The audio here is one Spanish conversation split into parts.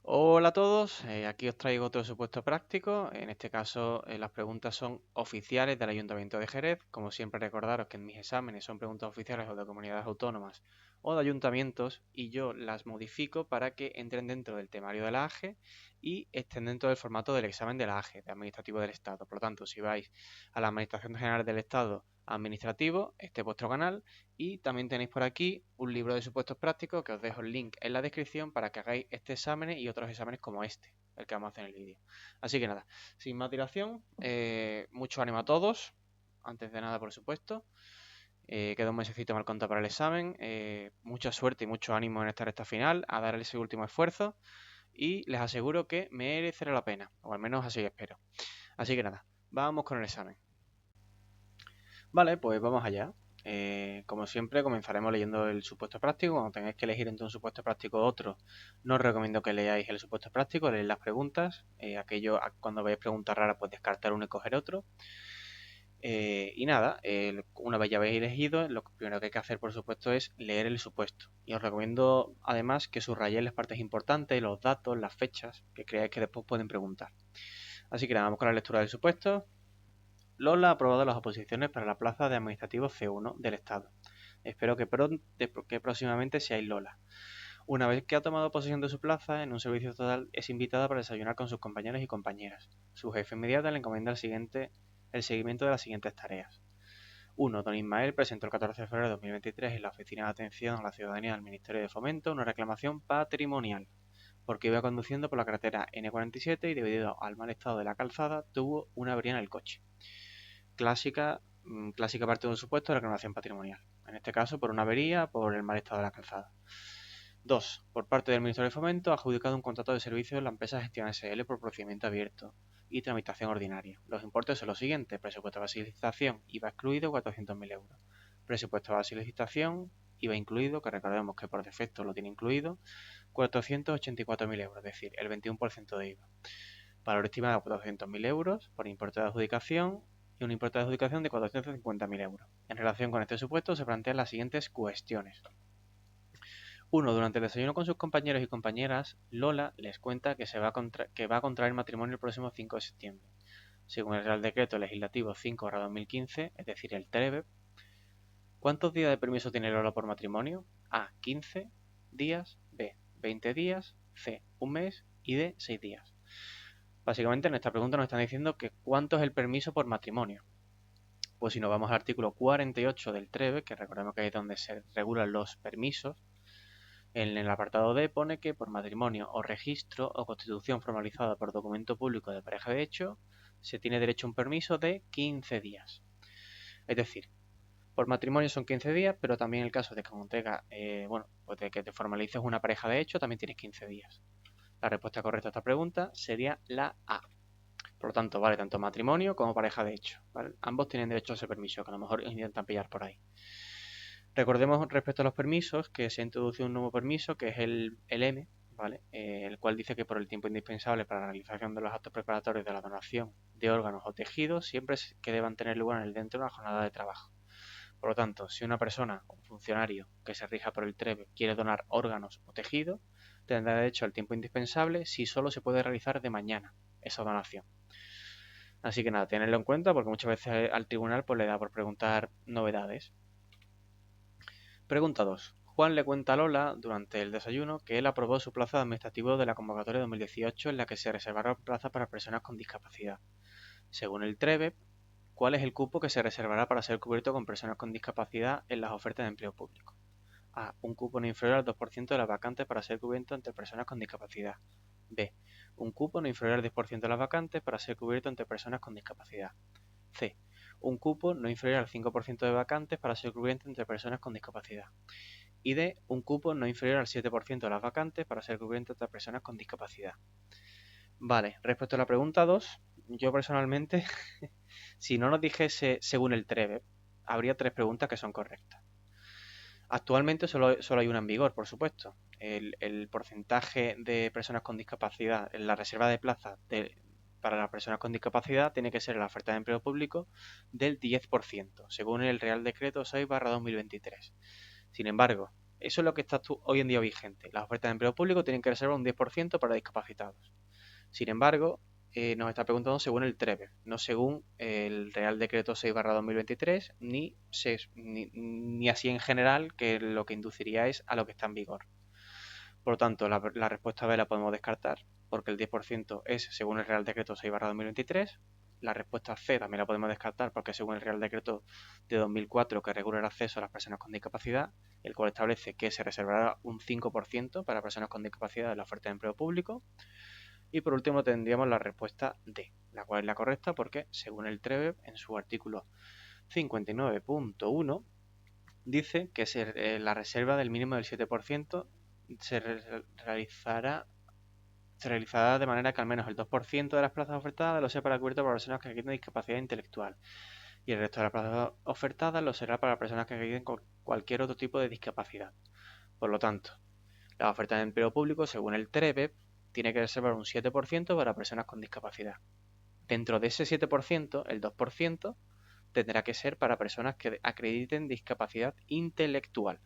Hola a todos, aquí os traigo otro supuesto práctico. En este caso, las preguntas son oficiales del Ayuntamiento de Jerez. Como siempre, recordaros que en mis exámenes son preguntas oficiales o de comunidades autónomas o de ayuntamientos y yo las modifico para que entren dentro del temario de la AGE y estén dentro del formato del examen de la AGE, de Administrativo del Estado. Por lo tanto, si vais a la Administración General del Estado Administrativo, este es vuestro canal. Y también tenéis por aquí un libro de supuestos prácticos que os dejo el link en la descripción para que hagáis este examen y otros exámenes como este, el que vamos a hacer en el vídeo. Así que nada, sin más dilación, mucho ánimo a todos, antes de nada por supuesto. Queda un mesecito mal contado para el examen, mucha suerte y mucho ánimo en esta recta final, a dar ese último esfuerzo y les aseguro que merecerá la pena, o al menos así espero. Así que nada, vamos con el examen. Vale, pues vamos allá. Como siempre, comenzaremos leyendo el supuesto práctico. Cuando tengáis que elegir entre un supuesto práctico u otro, no os recomiendo que leáis el supuesto práctico, leáis las preguntas. Cuando veáis preguntas raras, pues descartar uno y coger otro. Y nada, una vez ya habéis elegido, lo primero que hay que hacer, por supuesto, es leer el supuesto. Y os recomiendo, además, que subrayéis las partes importantes, los datos, las fechas, que creáis que después pueden preguntar. Así que nada, vamos con la lectura del supuesto. Lola ha aprobado las oposiciones para la plaza de administrativo C1 del Estado. Espero que próximamente seáis Lola. Una vez que ha tomado posesión de su plaza en un servicio total, es invitada para desayunar con sus compañeros y compañeras. Su jefe inmediata le encomienda el seguimiento de las siguientes tareas. 1. Don Ismael presentó el 14 de febrero de 2023 en la Oficina de Atención a la Ciudadanía del Ministerio de Fomento una reclamación patrimonial, porque iba conduciendo por la carretera N47 y debido al mal estado de la calzada tuvo una avería en el coche. Clásica parte de un supuesto de reclamación patrimonial. En este caso, por una avería, por el mal estado de la calzada. 2. Por parte del Ministerio de Fomento, ha adjudicado un contrato de servicio a la empresa Gestión SL por procedimiento abierto y tramitación ordinaria. Los importes son los siguientes: presupuesto de licitación, IVA excluido, 400.000 euros. Presupuesto de licitación, IVA incluido, que recordemos que por defecto lo tiene incluido, 484.000 euros, es decir, el 21% de IVA. Valor estimado de 400.000 euros por importe de adjudicación y un importe de adjudicación de 450.000 euros. En relación con este supuesto se plantean las siguientes cuestiones. 1. Durante el desayuno con sus compañeros y compañeras, Lola les cuenta que va a contraer matrimonio el próximo 5 de septiembre. Según el Real Decreto Legislativo 5/2015, es decir, el TREBE, ¿cuántos días de permiso tiene Lola por matrimonio? A. 15 días, B. 20 días, C. Un mes y D. 6 días. Básicamente en esta pregunta nos están diciendo que cuánto es el permiso por matrimonio. Pues si nos vamos al artículo 48 del TREBE, que recordemos que es donde se regulan los permisos, en el apartado D pone que por matrimonio o registro o constitución formalizada por documento público de pareja de hecho, se tiene derecho a un permiso de 15 días. Es decir, por matrimonio son 15 días, pero también en el caso de que pues de que te formalices una pareja de hecho, también tienes 15 días. La respuesta correcta a esta pregunta sería la A. Por lo tanto, vale tanto matrimonio como pareja de hecho, ¿vale? Ambos tienen derecho a ese permiso, que a lo mejor intentan pillar por ahí. Recordemos respecto a los permisos que se ha introducido un nuevo permiso que es el M, ¿vale? El cual dice que por el tiempo indispensable para la realización de los actos preparatorios de la donación de órganos o tejidos siempre que deban tener lugar en el dentro de una jornada de trabajo. Por lo tanto, si una persona o un funcionario que se rija por el TREB quiere donar órganos o tejidos, tendrá derecho al tiempo indispensable si solo se puede realizar de mañana esa donación. Así que nada, tenerlo en cuenta porque muchas veces al tribunal pues le da por preguntar novedades. Pregunta 2. Juan le cuenta a Lola durante el desayuno que él aprobó su plaza de administrativo de la convocatoria 2018 en la que se reservaron plazas para personas con discapacidad. Según el TREBE, ¿cuál es el cupo que se reservará para ser cubierto con personas con discapacidad en las ofertas de empleo público? A. Un cupo no inferior al 2% de las vacantes para ser cubierto entre personas con discapacidad. B. Un cupo no inferior al 10% de las vacantes para ser cubierto entre personas con discapacidad. C. Un cupo no inferior al 5% de vacantes para ser cubierto entre personas con discapacidad. Y D. Un cupo no inferior al 7% de las vacantes para ser cubierto entre personas con discapacidad. Vale, respecto a la pregunta 2, yo personalmente, si no nos dijese según el TREBE, habría tres preguntas que son correctas. Actualmente solo hay una en vigor, por supuesto. El porcentaje de personas con discapacidad en la reserva de plazas para las personas con discapacidad tiene que ser en la oferta de empleo público del 10%, según el Real Decreto 6/2023. Sin embargo, Eso es lo que está hoy en día vigente. Las ofertas de empleo público tienen que reservar un 10% para discapacitados. Sin embargo, nos está preguntando según el TREVE, no según el Real Decreto 6/2023, ni así en general, que lo que induciría es a lo que está en vigor. Por lo tanto, la respuesta B la podemos descartar, porque el 10% es según el Real Decreto 6/2023. La respuesta C también la podemos descartar, porque según el Real Decreto de 2004 que regula el acceso a las personas con discapacidad, el cual establece que se reservará un 5% para personas con discapacidad en la oferta de empleo público. Y por último tendríamos la respuesta D, la cual es la correcta porque según el TREVE en su artículo 59.1 dice que la reserva del mínimo del 7% se realizará de manera que al menos el 2% de las plazas ofertadas lo sea para cubierto por personas que tienen discapacidad intelectual y el resto de las plazas ofertadas lo será para personas que tienen cualquier otro tipo de discapacidad. Por lo tanto, la oferta de empleo público, según el TREVE, tiene que reservar un 7% para personas con discapacidad. Dentro de ese 7%, el 2% tendrá que ser para personas que acrediten discapacidad intelectual.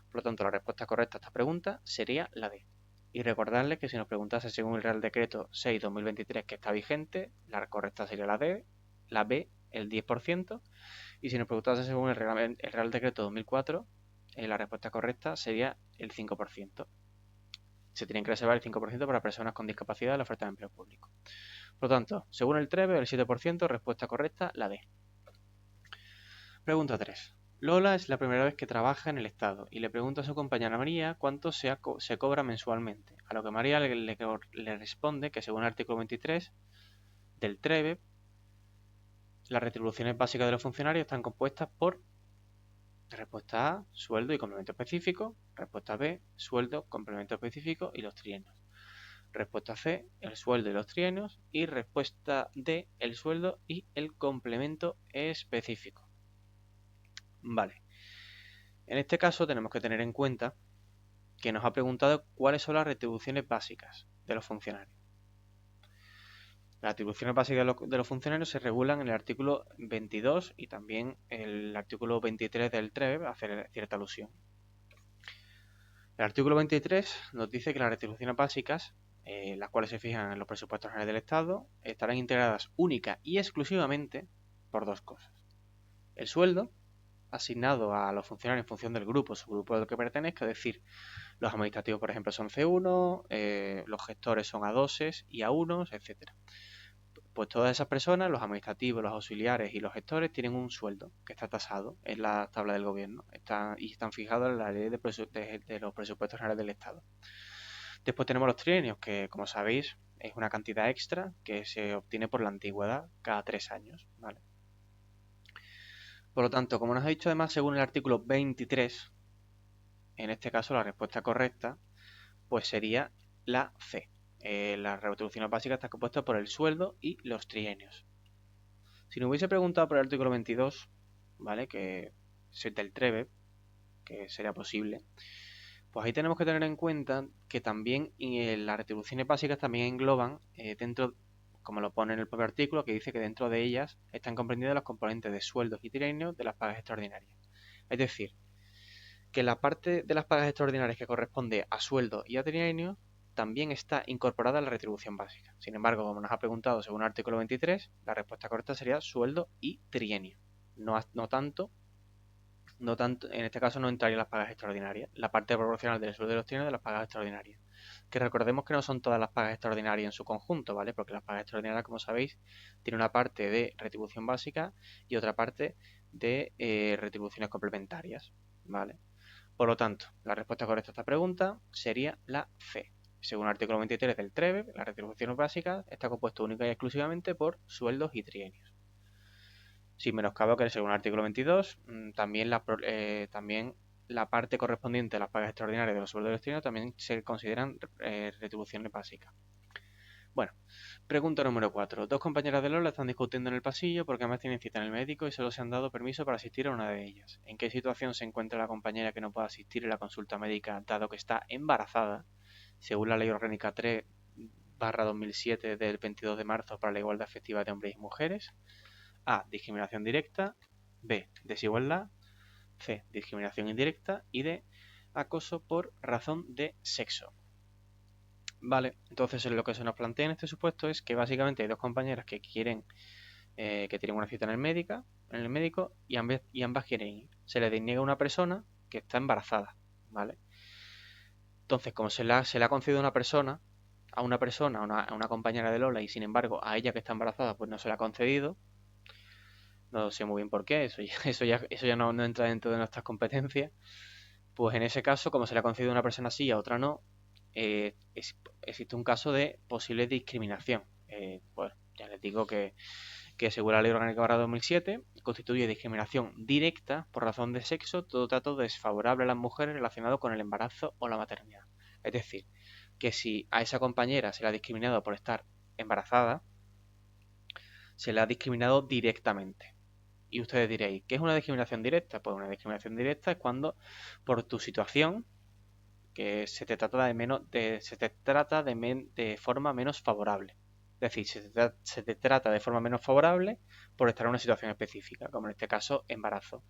Por lo tanto, la respuesta correcta a esta pregunta sería la D. Y recordarles que si nos preguntase según el Real Decreto 6/2023 que está vigente, la correcta sería la D, la B, el 10%, y si nos preguntase según el Real Decreto 2004, la respuesta correcta sería el 5%. Se tienen que reservar el 5% para personas con discapacidad en la oferta de empleo público. Por lo tanto, según el TREVE, el 7%, respuesta correcta, la D. Pregunta 3. Lola es la primera vez que trabaja en el Estado y le pregunta a su compañera María cuánto se cobra mensualmente, a lo que María le responde que según el artículo 23 del TREVE, las retribuciones básicas de los funcionarios están compuestas por respuesta A, sueldo y complemento específico, respuesta B, sueldo, complemento específico y los trienios. Respuesta C, el sueldo y los trienios. Y respuesta D, el sueldo y el complemento específico. Vale. En este caso tenemos que tener en cuenta que nos ha preguntado cuáles son las retribuciones básicas de los funcionarios. Las retribuciones básicas de los funcionarios se regulan en el artículo 22 y también el artículo 23 del TREVE hace cierta alusión. El artículo 23 nos dice que las retribuciones básicas, las cuales se fijan en los presupuestos generales del Estado, estarán integradas única y exclusivamente por dos cosas. El sueldo, asignado a los funcionarios en función del grupo, subgrupo al que pertenezca, es decir, los administrativos, por ejemplo, son C1, los gestores son A2 y A1, etcétera. Pues todas esas personas, los administrativos, los auxiliares y los gestores, tienen un sueldo que está tasado en la tabla del gobierno y están fijados en la ley de los presupuestos generales del Estado. Después tenemos los trienios, que como sabéis es una cantidad extra que se obtiene por la antigüedad cada 3 años, ¿vale? Por lo tanto, como nos ha dicho además según el artículo 23, en este caso la respuesta correcta pues sería la C. La retribución básica está compuesta por el sueldo y los trienios. Si nos hubiese preguntado por el artículo 22, ¿vale? Que es del TREVE, que sería posible, pues ahí tenemos que tener en cuenta que también las retribuciones básicas también engloban dentro, como lo pone en el propio artículo, que dice que dentro de ellas están comprendidos los componentes de sueldos y trienios de las pagas extraordinarias. Es decir, que la parte de las pagas extraordinarias que corresponde a sueldo y a trienio también está incorporada a la retribución básica. Sin embargo, como nos ha preguntado según el artículo 23, la respuesta correcta sería sueldo y trienio. No tanto, en este caso no entrarían las pagas extraordinarias, la parte proporcional del sueldo de los trienios de las pagas extraordinarias. Que recordemos que no son todas las pagas extraordinarias en su conjunto, ¿vale? Porque las pagas extraordinarias, como sabéis, tienen una parte de retribución básica y otra parte de retribuciones complementarias, ¿vale? Por lo tanto, la respuesta correcta a esta pregunta sería la C. Según el artículo 23 del TREVE, la retribución básica está compuesta única y exclusivamente por sueldos y trienios. Sin menoscabo que según el artículo 22, también la parte correspondiente a las pagas extraordinarias de los sueldos y los trienios también se consideran retribuciones básicas. Bueno, pregunta número 4. Dos compañeras de Lola están discutiendo en el pasillo porque ambas tienen cita en el médico y solo se han dado permiso para asistir a una de ellas. ¿En qué situación se encuentra la compañera que no puede asistir a la consulta médica dado que está embarazada, según la Ley Orgánica 3/2007 del 22 de marzo para la igualdad efectiva de hombres y mujeres? A. Discriminación directa. B. Desigualdad. C. Discriminación indirecta. Y D. acoso por razón de sexo. Vale, entonces lo que se nos plantea en este supuesto es que básicamente hay dos compañeras que quieren, que tienen una cita en el médico y ambas quieren ir. Se les deniega a una persona que está embarazada, ¿vale? Entonces, como se le ha concedido a una compañera de Lola, y sin embargo a ella que está embarazada, pues no se le ha concedido, no sé muy bien por qué, eso ya no entra dentro de nuestras competencias. Pues en ese caso, como se le ha concedido a una persona sí y a otra no, existe un caso de posible discriminación. Pues ya les digo que según la Ley Orgánica 2007, constituye discriminación directa por razón de sexo todo trato desfavorable a las mujeres relacionado con el embarazo o la maternidad. Es decir, que si a esa compañera se le ha discriminado por estar embarazada, se le ha discriminado directamente. Y ustedes diréis, ¿qué es una discriminación directa? Pues una discriminación directa es cuando por tu situación que se te trata de forma menos favorable. Es decir, se te trata de forma menos favorable por estar en una situación específica, como en este caso embarazo.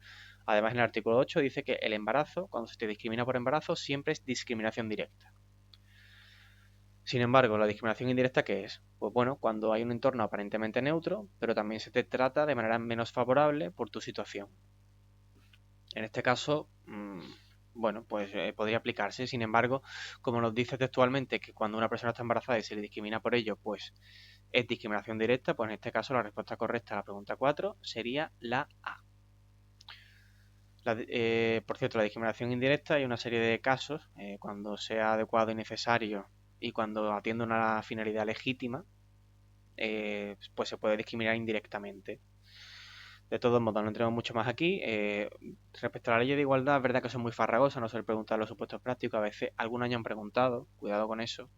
Además, en el artículo 8 dice que el embarazo, cuando se te discrimina por embarazo, siempre es discriminación directa. Sin embargo, la discriminación indirecta, ¿qué es? Pues bueno, cuando hay un entorno aparentemente neutro, pero también se te trata de manera menos favorable por tu situación. En este caso, bueno, pues podría aplicarse. Sin embargo, como nos dice textualmente que cuando una persona está embarazada y se le discrimina por ello, pues es discriminación directa, pues en este caso la respuesta correcta a la pregunta 4 sería la A. Por cierto, la discriminación indirecta hay una serie de casos, cuando sea adecuado y necesario y cuando atiende una finalidad legítima, pues se puede discriminar indirectamente. De todos modos, no entremos mucho más aquí. Respecto a la ley de igualdad, es verdad que son muy farragosas, no suelen preguntar los supuestos prácticos. A veces algún año han preguntado, cuidado con eso.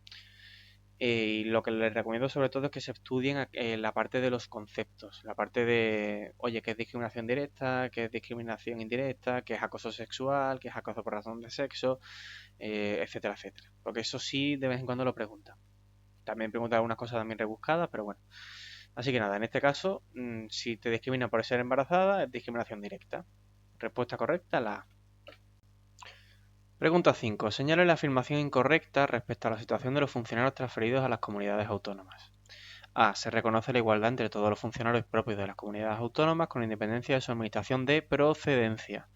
Y lo que les recomiendo sobre todo es que se estudien la parte de los conceptos, la parte de, oye, qué es discriminación directa, qué es discriminación indirecta, qué es acoso sexual, qué es acoso por razón de sexo, etcétera, etcétera. Porque eso sí, de vez en cuando lo preguntan. También preguntan algunas cosas también rebuscadas, pero bueno. Así que nada, en este caso, si te discriminan por ser embarazada, es discriminación directa. Respuesta correcta, la A. Pregunta 5. Señale la afirmación incorrecta respecto a la situación de los funcionarios transferidos a las comunidades autónomas. A. Se reconoce la igualdad entre todos los funcionarios propios de las comunidades autónomas con independencia de su administración de procedencia.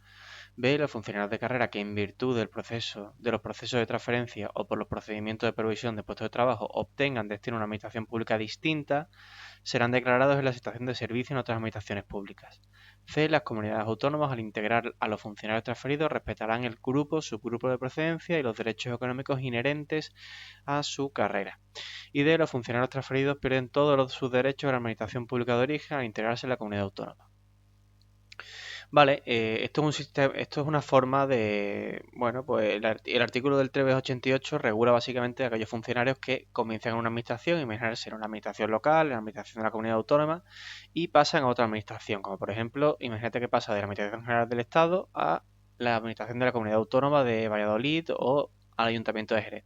B. Los funcionarios de carrera que en virtud de los procesos de transferencia o por los procedimientos de provisión de puestos de trabajo obtengan destino a una administración pública distinta serán declarados en la situación de servicio en otras administraciones públicas. C. Las comunidades autónomas, al integrar a los funcionarios transferidos, respetarán el grupo, subgrupo de procedencia y los derechos económicos inherentes a su carrera. Y D. Los funcionarios transferidos pierden todos sus derechos a la administración pública de origen al integrarse en la comunidad autónoma. Vale, esto es una forma de, bueno, pues el artículo del 388 regula básicamente a aquellos funcionarios que comienzan en una administración, imagínense en una administración local, en la administración de la comunidad autónoma, y pasan a otra administración, como por ejemplo, imagínate que pasa de la Administración General del Estado a la administración de la comunidad autónoma de Valladolid o al Ayuntamiento de Jerez.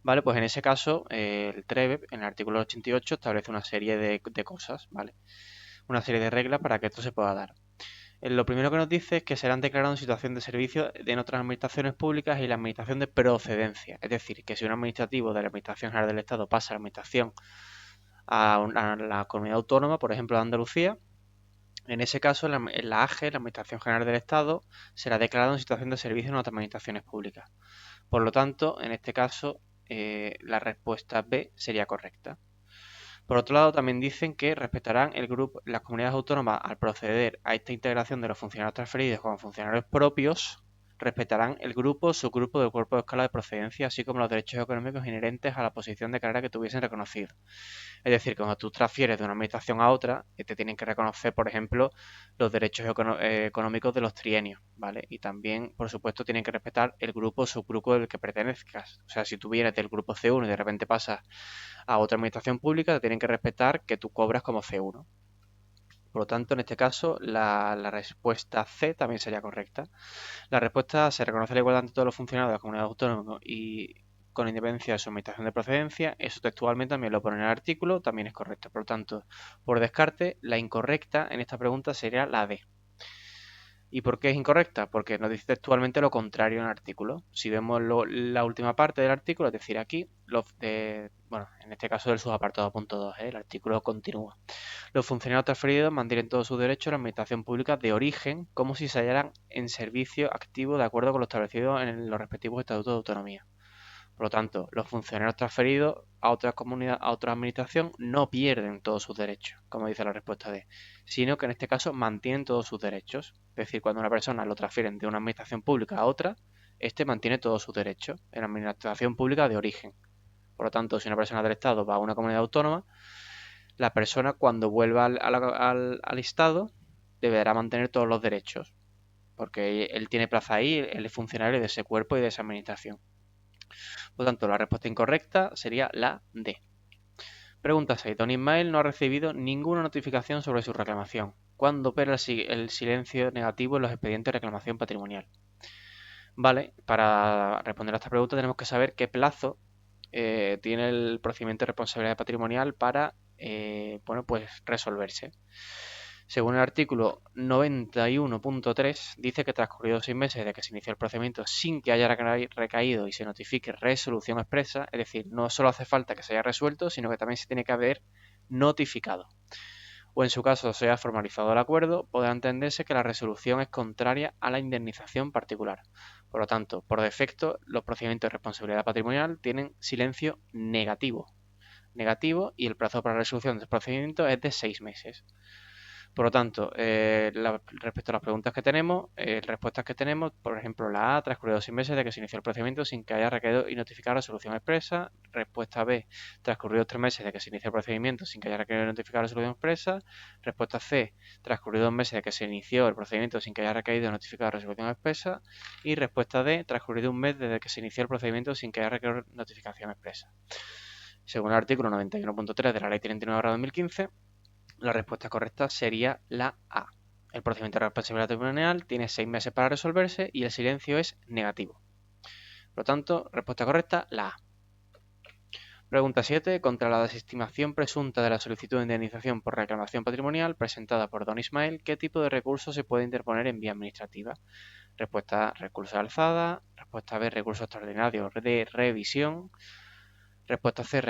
Vale, pues en ese caso, el TREVE, en el artículo 88, establece una serie de cosas, ¿vale? Una serie de reglas para que esto se pueda dar. Lo primero que nos dice es que serán declarados en situación de servicio en otras administraciones públicas y la administración de procedencia. Es decir, que si un administrativo de la Administración General del Estado pasa a la administración a la comunidad autónoma, por ejemplo, de Andalucía, en ese caso, en la AGE, la Administración General del Estado, será declarado en situación de servicio en otras administraciones públicas. Por lo tanto, en este caso, la respuesta B sería correcta. Por otro lado, también dicen que respetarán las comunidades autónomas al proceder a esta integración de los funcionarios transferidos como funcionarios propios, respetarán el grupo, subgrupo del cuerpo de escala de procedencia, así como los derechos económicos inherentes a la posición de carrera que tuviesen reconocido. Es decir, que cuando tú transfieres de una administración a otra, te tienen que reconocer, por ejemplo, los derechos económicos de los trienios, ¿vale? Y también, por supuesto, tienen que respetar el grupo o subgrupo del que pertenezcas. O sea, si tú vienes del grupo C1 y de repente pasas a otra administración pública, te tienen que respetar que tú cobras como C1. Por lo tanto, en este caso, la respuesta C también sería correcta. La respuesta se reconoce la igualdad entre todos los funcionarios de la comunidad autónoma y con independencia de su administración de procedencia. Eso textualmente también lo pone en el artículo, también es correcto. Por lo tanto, por descarte, la incorrecta en esta pregunta sería la D. ¿Y por qué es incorrecta? Porque nos dice textualmente lo contrario en el artículo. Si vemos la última parte del artículo, es decir, aquí, bueno, en este caso del subapartado punto 2, el artículo continúa. Los funcionarios transferidos mantienen todos sus derechos en la administración pública de origen como si se hallaran en servicio activo de acuerdo con lo establecido en los respectivos estatutos de autonomía. Por lo tanto, los funcionarios transferidos a otra comunidad, a otra administración, no pierden todos sus derechos, como dice la respuesta D, sino que en este caso mantienen todos sus derechos. Es decir, cuando una persona lo transfieren de una administración pública a otra, este mantiene todos sus derechos en la administración pública de origen. Por lo tanto, si una persona del Estado va a una comunidad autónoma, la persona cuando vuelva al Estado deberá mantener todos los derechos, porque él tiene plaza ahí, él es funcionario de ese cuerpo y de esa administración. Por lo tanto, la respuesta incorrecta sería la D. Pregunta 6. Don Ismael no ha recibido ninguna notificación sobre su reclamación. ¿Cuándo opera el silencio negativo en los expedientes de reclamación patrimonial? Vale, para responder a esta pregunta tenemos que saber qué plazo tiene el procedimiento de responsabilidad patrimonial para bueno, pues resolverse. Según el artículo 91.3, dice que transcurridos 6 meses desde que se inició el procedimiento sin que haya recaído y se notifique resolución expresa, es decir, no solo hace falta que se haya resuelto, sino que también se tiene que haber notificado, o en su caso se haya formalizado el acuerdo, podrá entenderse que la resolución es contraria a la indemnización particular. Por lo tanto, por defecto, los procedimientos de responsabilidad patrimonial tienen silencio negativo. Y el plazo para la resolución del procedimiento es de 6 meses. Por lo tanto, respecto a las preguntas que tenemos, respuestas que tenemos, por ejemplo, la A, transcurridos 6 meses de que se inició el procedimiento sin que haya requerido y notificar resolución expresa. Respuesta B, transcurridos 3 meses de que se inició el procedimiento sin que haya requerido y notificar resolución expresa. Respuesta C, transcurridos 2 meses de que se inició el procedimiento sin que haya requerido y notificar resolución expresa. Y respuesta D, transcurrido un mes desde que se inició el procedimiento sin que haya requerido notificación expresa. Según el artículo 91.3 de la Ley 39/2015, la respuesta correcta sería la A. El procedimiento de responsabilidad patrimonial tiene 6 meses para resolverse y el silencio es negativo. Por lo tanto, respuesta correcta, la A. Pregunta 7. Contra la desestimación presunta de la solicitud de indemnización por reclamación patrimonial presentada por Don Ismael, ¿qué tipo de recurso se puede interponer en vía administrativa? Respuesta A, recurso de alzada. Respuesta B, recurso extraordinario de revisión. Respuesta C,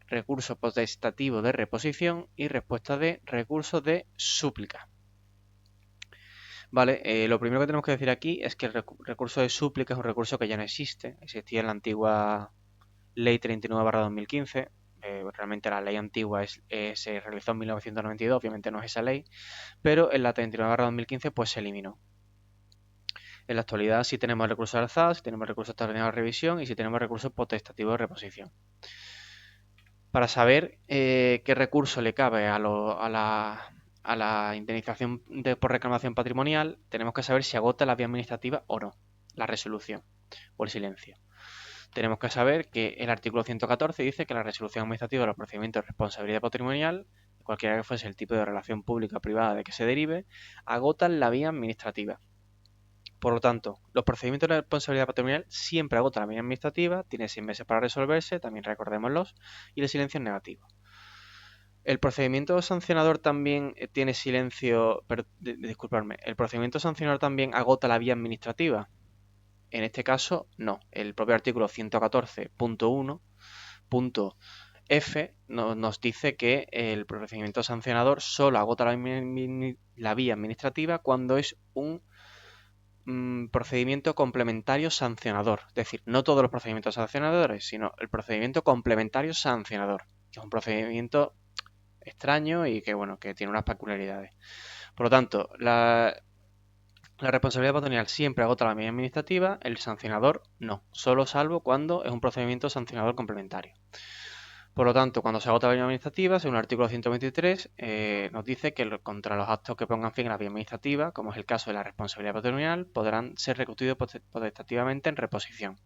recurso potestativo de reposición. Y respuesta D, recurso de súplica. Vale, lo primero que tenemos que decir aquí es que el recurso de súplica es un recurso que ya no existe. Existía en la antigua Ley 39/2015. Realmente la ley antigua se realizó en 1992, obviamente no es esa ley, pero en la 39/2015 pues se eliminó. En la actualidad sí tenemos recursos de alzada, sí tenemos recursos extraordinarios de revisión y sí tenemos recursos potestativos de reposición. Para saber qué recurso le cabe a la indemnización por reclamación patrimonial, tenemos que saber si agota la vía administrativa o no, la resolución o el silencio. Tenemos que saber que el artículo 114 dice que la resolución administrativa de los procedimientos de responsabilidad patrimonial, cualquiera que fuese el tipo de relación pública o privada de que se derive, agotan la vía administrativa. Por lo tanto, los procedimientos de responsabilidad patrimonial siempre agotan la vía administrativa, tiene 6 meses para resolverse, también recordémoslos, y el silencio es negativo. El procedimiento sancionador también tiene silencio, disculpadme, el procedimiento sancionador también agota la vía administrativa. En este caso, no. El propio artículo 114.1.f nos dice que el procedimiento sancionador solo agota la vía administrativa cuando es un procedimiento complementario sancionador. Es decir, no todos los procedimientos sancionadores, sino el procedimiento complementario sancionador, que es un procedimiento extraño y que, bueno, que tiene unas peculiaridades. Por lo tanto, la responsabilidad patrimonial siempre agota la vía administrativa, el sancionador no, solo salvo cuando es un procedimiento sancionador complementario. Por lo tanto, cuando se agota la vía administrativa, según el artículo 123, nos dice que contra los actos que pongan fin a la vía administrativa, como es el caso de la responsabilidad patrimonial, podrán ser recurridos potestativamente en reposición.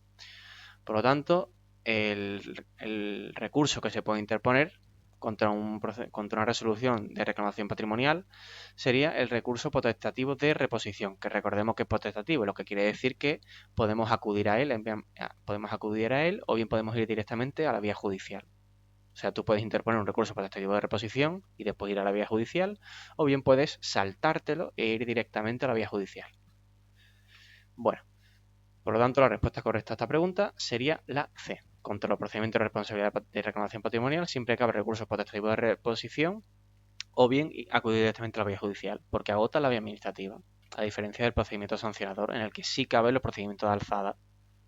Por lo tanto, el recurso que se puede interponer contra una resolución de reclamación patrimonial sería el recurso potestativo de reposición, que recordemos que es potestativo, lo que quiere decir que podemos acudir a él o bien podemos ir directamente a la vía judicial. O sea, tú puedes interponer un recurso potestativo de reposición y después ir a la vía judicial, o bien puedes saltártelo e ir directamente a la vía judicial. Bueno, por lo tanto, la respuesta correcta a esta pregunta sería la C. Contra los procedimientos de responsabilidad de reclamación patrimonial siempre cabe recursos potestativos de reposición o bien acudir directamente a la vía judicial, porque agota la vía administrativa, a diferencia del procedimiento sancionador, en el que sí caben los procedimientos de alzada,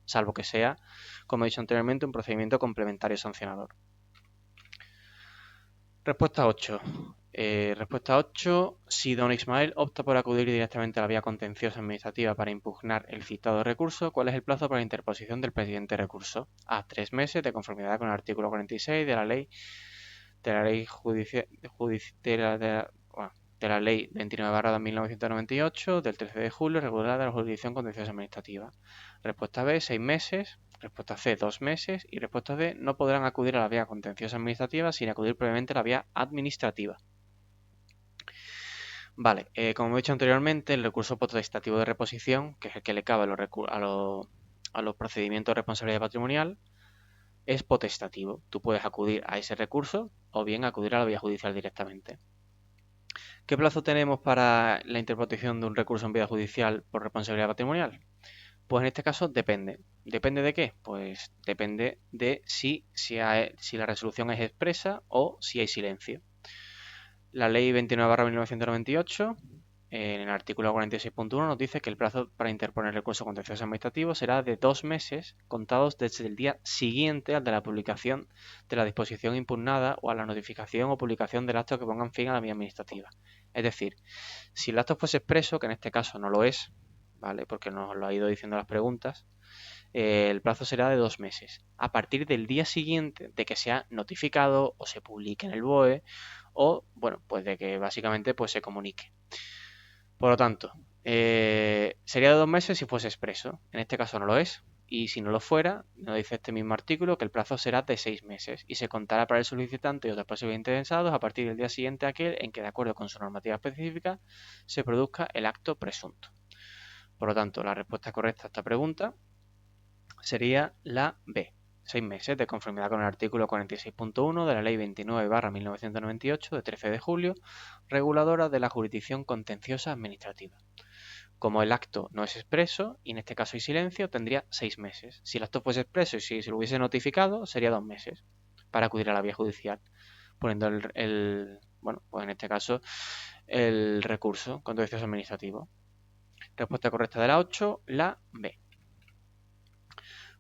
salvo que sea, como he dicho anteriormente, un procedimiento complementario sancionador. Respuesta 8. Respuesta 8. Si don Ismael opta por acudir directamente a la vía contenciosa administrativa para impugnar el citado recurso, ¿cuál es el plazo para la interposición del presente recurso? A. 3 meses, de conformidad con el artículo 46 de la ley de la ley 29/1998 del 13 de julio regulada de la jurisdicción contenciosa administrativa. Respuesta B, 6 meses. Respuesta C, 2 meses. Y respuesta D, no podrán acudir a la vía contenciosa administrativa sin acudir previamente a la vía administrativa. Vale, como he dicho anteriormente, el recurso potestativo de reposición, que es el que le cabe a los procedimientos de responsabilidad patrimonial, es potestativo. Tú puedes acudir a ese recurso o bien acudir a la vía judicial directamente. ¿Qué plazo tenemos para la interposición de un recurso en vía judicial por responsabilidad patrimonial? Pues en este caso depende. ¿Depende de qué? Pues depende de si la resolución es expresa o si hay silencio. La ley 29/1998, en el artículo 46.1, nos dice que el plazo para interponer recurso contencioso administrativo será de 2 meses contados desde el día siguiente al de la publicación de la disposición impugnada o a la notificación o publicación del acto que pongan fin a la vía administrativa. Es decir, si el acto fuese expreso, que en este caso no lo es, ¿vale? Porque nos lo ha ido diciendo las preguntas, el plazo será de 2 meses. A partir del día siguiente de que sea notificado o se publique en el BOE o, bueno, pues de que básicamente pues se comunique. Por lo tanto, sería de 2 meses si fuese expreso. En este caso no lo es. Y si no lo fuera, nos dice este mismo artículo que el plazo será de 6 meses y se contará para el solicitante y otros posibles interesados a partir del día siguiente a aquel en que, de acuerdo con su normativa específica, se produzca el acto presunto. Por lo tanto, la respuesta correcta a esta pregunta sería la B. 6 meses, de conformidad con el artículo 46.1 de la Ley 29/1998 de 13 de julio, reguladora de la jurisdicción contenciosa administrativa. Como el acto no es expreso, y en este caso hay silencio, tendría 6 meses. Si el acto fuese expreso y si se lo hubiese notificado, sería 2 meses para acudir a la vía judicial, poniendo bueno, pues en este caso, el recurso contencioso administrativo. Respuesta correcta de la 8, la B.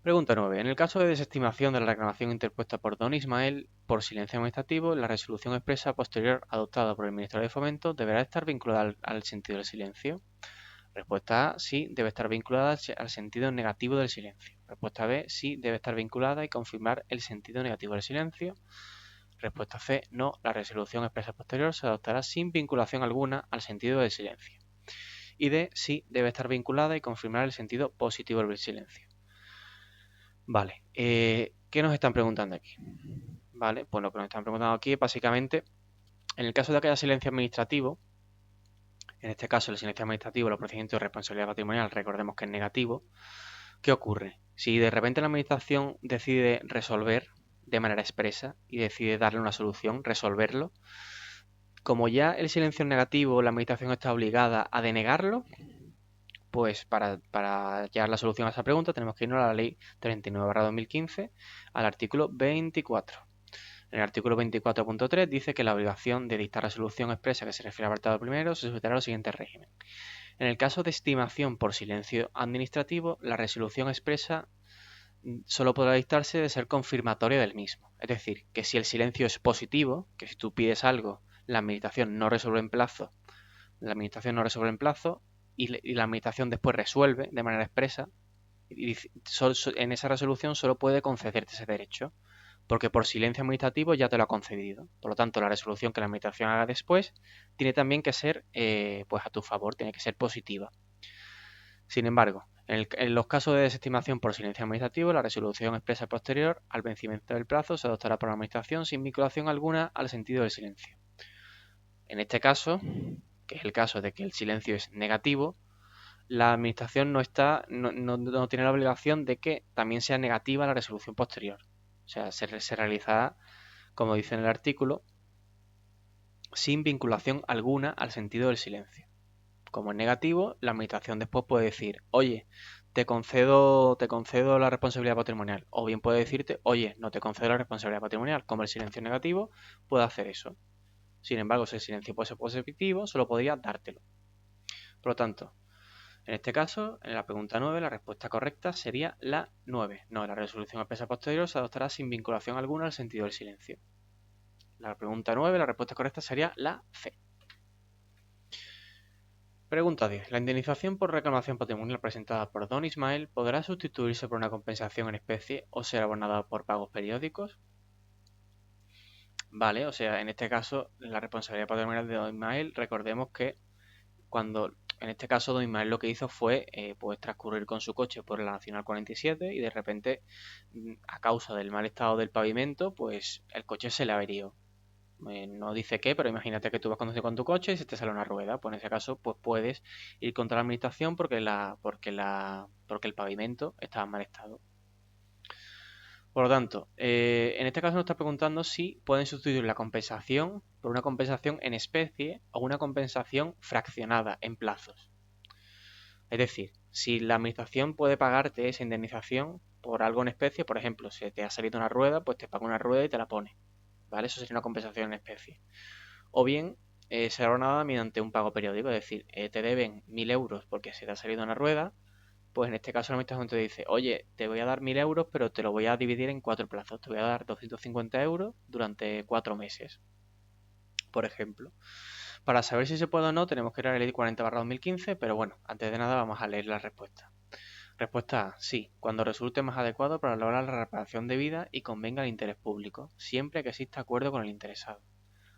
Pregunta 9. En el caso de desestimación de la reclamación interpuesta por don Ismael por silencio administrativo, la resolución expresa posterior adoptada por el Ministerio de Fomento deberá estar vinculada al sentido del silencio. Respuesta A, sí, debe estar vinculada al sentido negativo del silencio. Respuesta B, sí, debe estar vinculada y confirmar el sentido negativo del silencio. Respuesta C, no, la resolución expresa posterior se adoptará sin vinculación alguna al sentido del silencio. Y D, sí, debe estar vinculada y confirmar el sentido positivo del silencio. Vale, ¿qué nos están preguntando aquí? Vale, pues lo que nos están preguntando aquí es básicamente, en el caso de que haya silencio administrativo, en este caso el silencio administrativo, los procedimientos de responsabilidad patrimonial, recordemos que es negativo, ¿qué ocurre? Si de repente la administración decide resolver de manera expresa y decide darle una solución, resolverlo, como ya el silencio es negativo, la administración está obligada a denegarlo, pues para hallar la solución a esa pregunta tenemos que irnos a la ley 39/2015, al artículo 24. En el artículo 24.3 dice que la obligación de dictar resolución expresa que se refiere al apartado primero se sujetará a los siguientes régimen. En el caso de estimación por silencio administrativo, la resolución expresa solo podrá dictarse de ser confirmatoria del mismo. Es decir, que si el silencio es positivo, que si tú pides algo, la administración no resuelve en plazo, y la administración después resuelve de manera expresa, y en esa resolución solo puede concederte ese derecho, porque por silencio administrativo ya te lo ha concedido. Por lo tanto, la resolución que la administración haga después tiene también que ser pues a tu favor, tiene que ser positiva. Sin embargo, en los casos de desestimación por silencio administrativo, la resolución expresa posterior al vencimiento del plazo se adoptará por la administración sin vinculación alguna al sentido del silencio. En este caso, que es el caso de que el silencio es negativo, la administración no tiene la obligación de que también sea negativa la resolución posterior. O sea, se realizará como dice en el artículo, sin vinculación alguna al sentido del silencio. Como es negativo, la administración después puede decir, oye, te concedo la responsabilidad patrimonial. O bien puede decirte, oye, no te concedo la responsabilidad patrimonial. Como el silencio es negativo, puede hacer eso. Sin embargo, si el silencio fuese positivo, solo podría dártelo. Por lo tanto, en este caso, en la pregunta 9, la respuesta correcta sería la 9. No, la resolución expresa posterior se adoptará sin vinculación alguna al sentido del silencio. La pregunta 9, la respuesta correcta sería la C. Pregunta 10. La indemnización por reclamación patrimonial presentada por Don Ismael podrá sustituirse por una compensación en especie o ser abonada por pagos periódicos. Vale, o sea, en este caso, la responsabilidad patrimonial de Don Ismael, recordemos que cuando, en este caso, Don Ismael lo que hizo fue pues transcurrir con su coche por la Nacional 47 y de repente, a causa del mal estado del pavimento, pues el coche se le averió. No dice qué, pero imagínate que tú vas conduciendo con tu coche y se te sale una rueda. Pues en ese caso, pues puedes ir contra la administración porque el pavimento está en mal estado. Por lo tanto, en este caso nos está preguntando si pueden sustituir la compensación por una compensación en especie o una compensación fraccionada en plazos. Es decir, si la administración puede pagarte esa indemnización por algo en especie, por ejemplo, si te ha salido una rueda, pues te paga una rueda y te la pone. ¿Vale? Eso sería una compensación en especie. O bien será abonada mediante un pago periódico, es decir, te deben 1.000 euros porque se te ha salido una rueda, pues en este caso la administración te dice, oye, te voy a dar 1.000 euros, pero te lo voy a dividir en 4 plazos, te voy a dar 250 euros durante 4 meses, por ejemplo. Para saber si se puede o no, tenemos que ir a la ley 40/2015, pero bueno, antes de nada vamos a leer la respuesta. Respuesta A, sí, cuando resulte más adecuado para lograr la reparación debida y convenga el interés público, siempre que exista acuerdo con el interesado.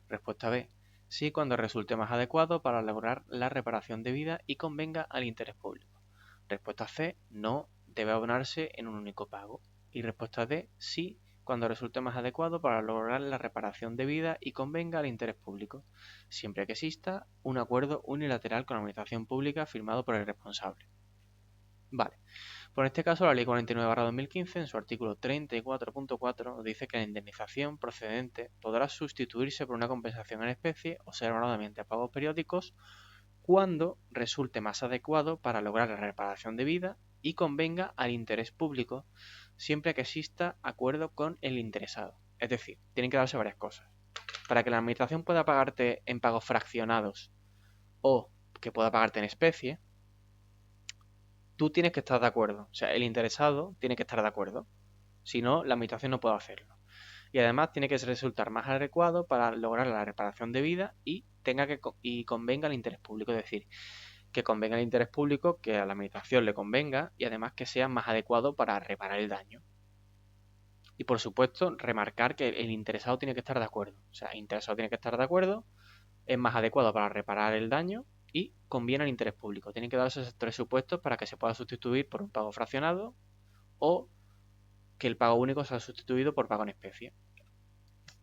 Respuesta B, sí, cuando resulte más adecuado para lograr la reparación debida y convenga al interés público. Respuesta C, no, debe abonarse en un único pago. Y respuesta D, sí, cuando resulte más adecuado para lograr la reparación debida y convenga al interés público, siempre que exista un acuerdo unilateral con la administración pública firmado por el responsable. Vale, por este caso la Ley 49/2015 en su artículo 34.4 dice que la indemnización procedente podrá sustituirse por una compensación en especie o ser abonada mediante pagos periódicos cuando resulte más adecuado para lograr la reparación debida y convenga al interés público, siempre que exista acuerdo con el interesado. Es decir, tienen que darse varias cosas. Para que la administración pueda pagarte en pagos fraccionados o que pueda pagarte en especie, tú tienes que estar de acuerdo. O sea, el interesado tiene que estar de acuerdo. Si no, la administración no puede hacerlo. Y además tiene que resultar más adecuado para lograr la reparación debida y convenga al interés público. Es decir, que convenga al interés público, que a la administración le convenga y además que sea más adecuado para reparar el daño. Y por supuesto, remarcar que el interesado tiene que estar de acuerdo. O sea, el interesado tiene que estar de acuerdo, es más adecuado para reparar el daño y conviene al interés público. Tienen que darse esos tres supuestos para que se pueda sustituir por un pago fraccionado o que el pago único sea sustituido por pago en especie.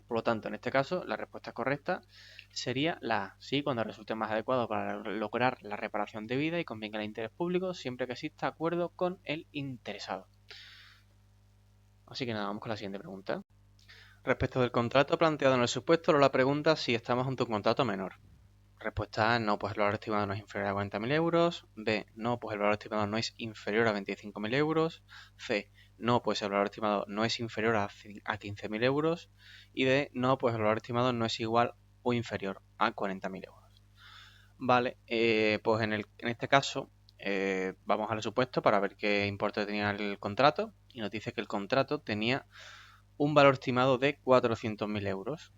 Por lo tanto, en este caso, la respuesta correcta sería la A, sí, cuando resulte más adecuado para lograr la reparación debida y convenga al interés público, siempre que exista acuerdo con el interesado. Así que nada, vamos con la siguiente pregunta. Respecto del contrato planteado en el supuesto, la pregunta si estamos ante un contrato menor. Respuesta A, no, pues el valor estimado no es inferior a 40.000 euros. B, no, pues el valor estimado no es inferior a 25.000 euros. C, no, pues el valor estimado no es inferior a 15.000 euros. Y D, no, pues el valor estimado no es igual o inferior a 40.000 euros. Vale, pues en este caso vamos al supuesto para ver qué importe tenía el contrato. Y nos dice que el contrato tenía un valor estimado de 400.000 euros.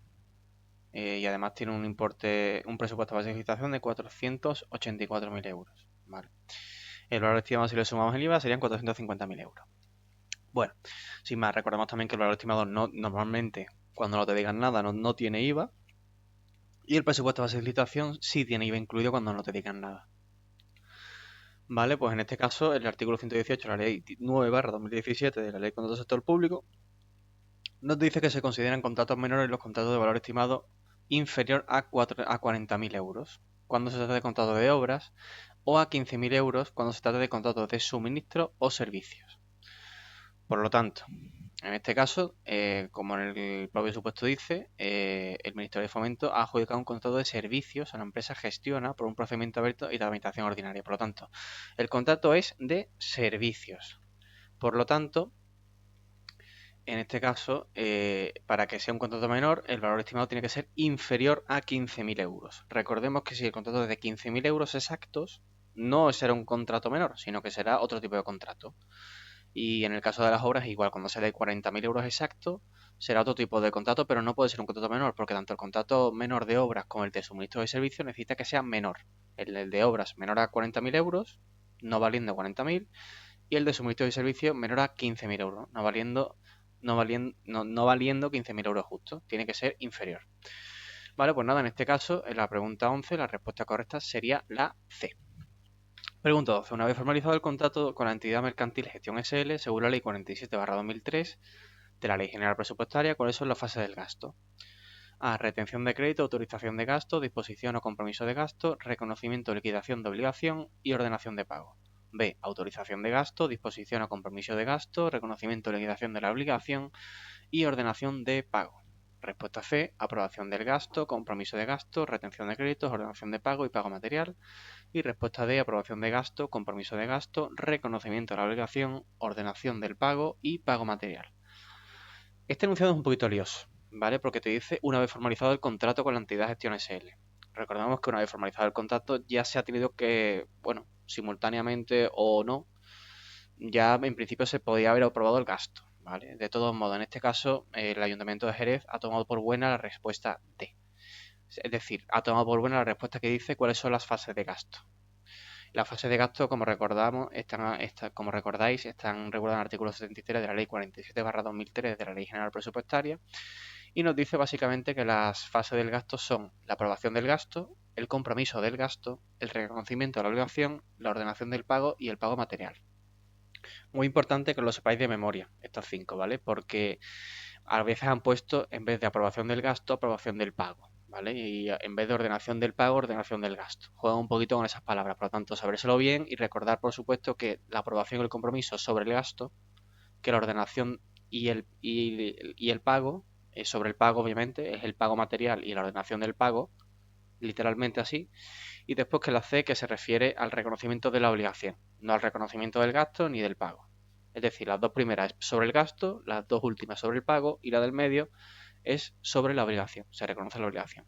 Y además tiene un presupuesto de base de licitación de 484.000 euros. ¿Vale? El valor estimado, si le sumamos el IVA, serían 450.000 euros. Bueno, sin más, recordemos también que el valor estimado normalmente, cuando no te digan nada, no tiene IVA. Y el presupuesto de base de licitación sí tiene IVA incluido cuando no te digan nada. Vale, pues en este caso, el artículo 118 de la ley 9/2017 de la ley de contratos del sector público nos dice que se consideran contratos menores los contratos de valor estimado inferior a 40.000 euros cuando se trata de contratos de obras o a 15.000 euros cuando se trata de contratos de suministro o servicios. Por lo tanto, En este caso, como en el propio supuesto dice, el Ministerio de Fomento ha adjudicado un contrato de servicios a la empresa gestiona por un procedimiento abierto y tramitación ordinaria. Por lo tanto, el contrato es de servicios. Por lo tanto, en este caso, para que sea un contrato menor, el valor estimado tiene que ser inferior a 15.000 euros. Recordemos que si el contrato es de 15.000 euros exactos, no será un contrato menor, sino que será otro tipo de contrato. Y en el caso de las obras, igual, cuando sea de 40.000 euros exactos, será otro tipo de contrato, pero no puede ser un contrato menor, porque tanto el contrato menor de obras como el de suministro de servicios necesita que sea menor. El de obras menor a 40.000 euros, no valiendo 40.000, y el de suministro de servicios menor a 15.000 euros, no valiendo 15.000 euros justo, tiene que ser inferior. Vale, pues nada, en este caso, en la pregunta 11, la respuesta correcta sería la C. Pregunta 12. Una vez formalizado el contrato con la entidad mercantil Gestión SL, según la Ley 47/2003 de la Ley General Presupuestaria, ¿cuáles son las fases del gasto? A. Retención de crédito, autorización de gasto, disposición o compromiso de gasto, reconocimiento o liquidación de obligación y ordenación de pago. B. Autorización de gasto, disposición o compromiso de gasto, reconocimiento o liquidación de la obligación y ordenación de pago. Respuesta C. Aprobación del gasto, compromiso de gasto, retención de créditos, ordenación de pago y pago material. Y respuesta D, aprobación de gasto, compromiso de gasto, reconocimiento de la obligación, ordenación del pago y pago material. Este enunciado es un poquito lioso, ¿vale? Porque te dice una vez formalizado el contrato con la entidad Gestión SL. Recordamos que una vez formalizado el contrato ya se ha tenido que, bueno, simultáneamente o no, ya en principio se podía haber aprobado el gasto, ¿vale? De todos modos, en este caso, el Ayuntamiento de Jerez ha tomado por buena la respuesta D. Es decir, ha tomado por buena la respuesta que dice cuáles son las fases de gasto. Las fases de gasto, como recordamos, como recordáis, están reguladas en el artículo 73 de la Ley 47/2003 de la Ley General Presupuestaria y nos dice básicamente que las fases del gasto son la aprobación del gasto, el compromiso del gasto, el reconocimiento de la obligación, la ordenación del pago y el pago material. Muy importante que lo sepáis de memoria, estos 5, ¿vale? Porque a veces han puesto, en vez de aprobación del gasto, aprobación del pago, ¿vale? Y en vez de ordenación del pago, ordenación del gasto. Juegan un poquito con esas palabras, por lo tanto, sabérselo bien y recordar, por supuesto, que la aprobación y el compromiso sobre el gasto, que la ordenación y el pago, sobre el pago, obviamente, es el pago material y la ordenación del pago, literalmente así, y después que la C, que se refiere al reconocimiento de la obligación, no al reconocimiento del gasto ni del pago. Es decir, las dos primeras es sobre el gasto, las dos últimas sobre el pago y la del medio es sobre la obligación, se reconoce la obligación.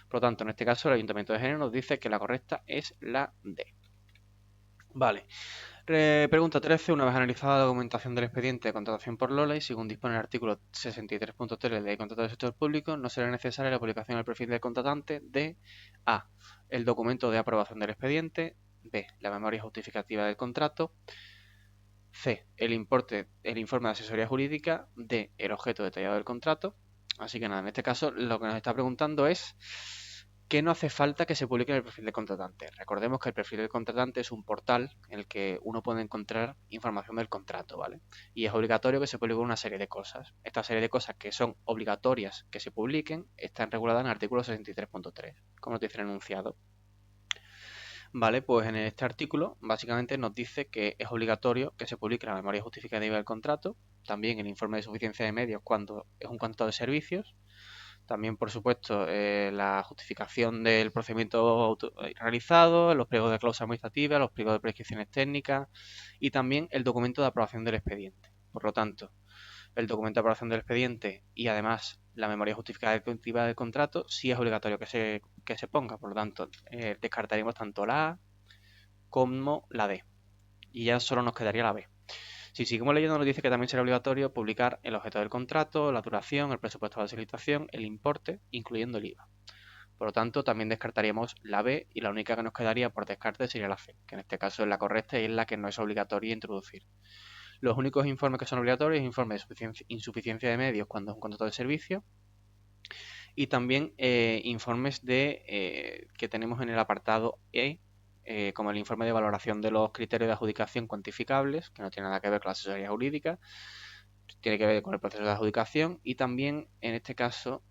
Por lo tanto, en este caso, el Ayuntamiento de Jerez nos dice que la correcta es la D. Vale. Pregunta 13. Una vez analizada la documentación del expediente de contratación por Lola y según dispone el artículo 63.3 de la Ley de Contratos del Sector Público, no será necesaria la publicación del perfil del contratante de A. El documento de aprobación del expediente. B. La memoria justificativa del contrato. C. El informe de asesoría jurídica. D. El objeto detallado del contrato. Así que nada, en este caso lo que nos está preguntando es que no hace falta que se publique en el perfil del contratante. Recordemos que el perfil del contratante es un portal en el que uno puede encontrar información del contrato, ¿vale? Y es obligatorio que se publique una serie de cosas. Esta serie de cosas que son obligatorias que se publiquen están reguladas en el artículo 63.3, como nos dice el enunciado. Vale, pues en este artículo básicamente nos dice que es obligatorio que se publique la memoria justificativa del contrato, también el informe de suficiencia de medios cuando es un contrato de servicios, también por supuesto la justificación del procedimiento realizado, los pliegos de cláusula administrativa, los pliegos de prescripciones técnicas y también el documento de aprobación del expediente. Por lo tanto, el documento de aprobación del expediente y además la memoria justificativa del contrato sí es obligatorio que se ponga. Por lo tanto, descartaríamos tanto la A como la D. Y ya solo nos quedaría la B. Si seguimos leyendo, nos dice que también será obligatorio publicar el objeto del contrato, la duración, el presupuesto de la licitación, el importe, incluyendo el IVA. Por lo tanto, también descartaríamos la B y la única que nos quedaría por descarte sería la C, que en este caso es la correcta y es la que no es obligatoria introducir. Los únicos informes que son obligatorios es informe de insuficiencia de medios cuando es un contrato de servicio y también informes que tenemos en el apartado E, como el informe de valoración de los criterios de adjudicación cuantificables, que no tiene nada que ver con la asesoría jurídica, tiene que ver con el proceso de adjudicación y también, en este caso,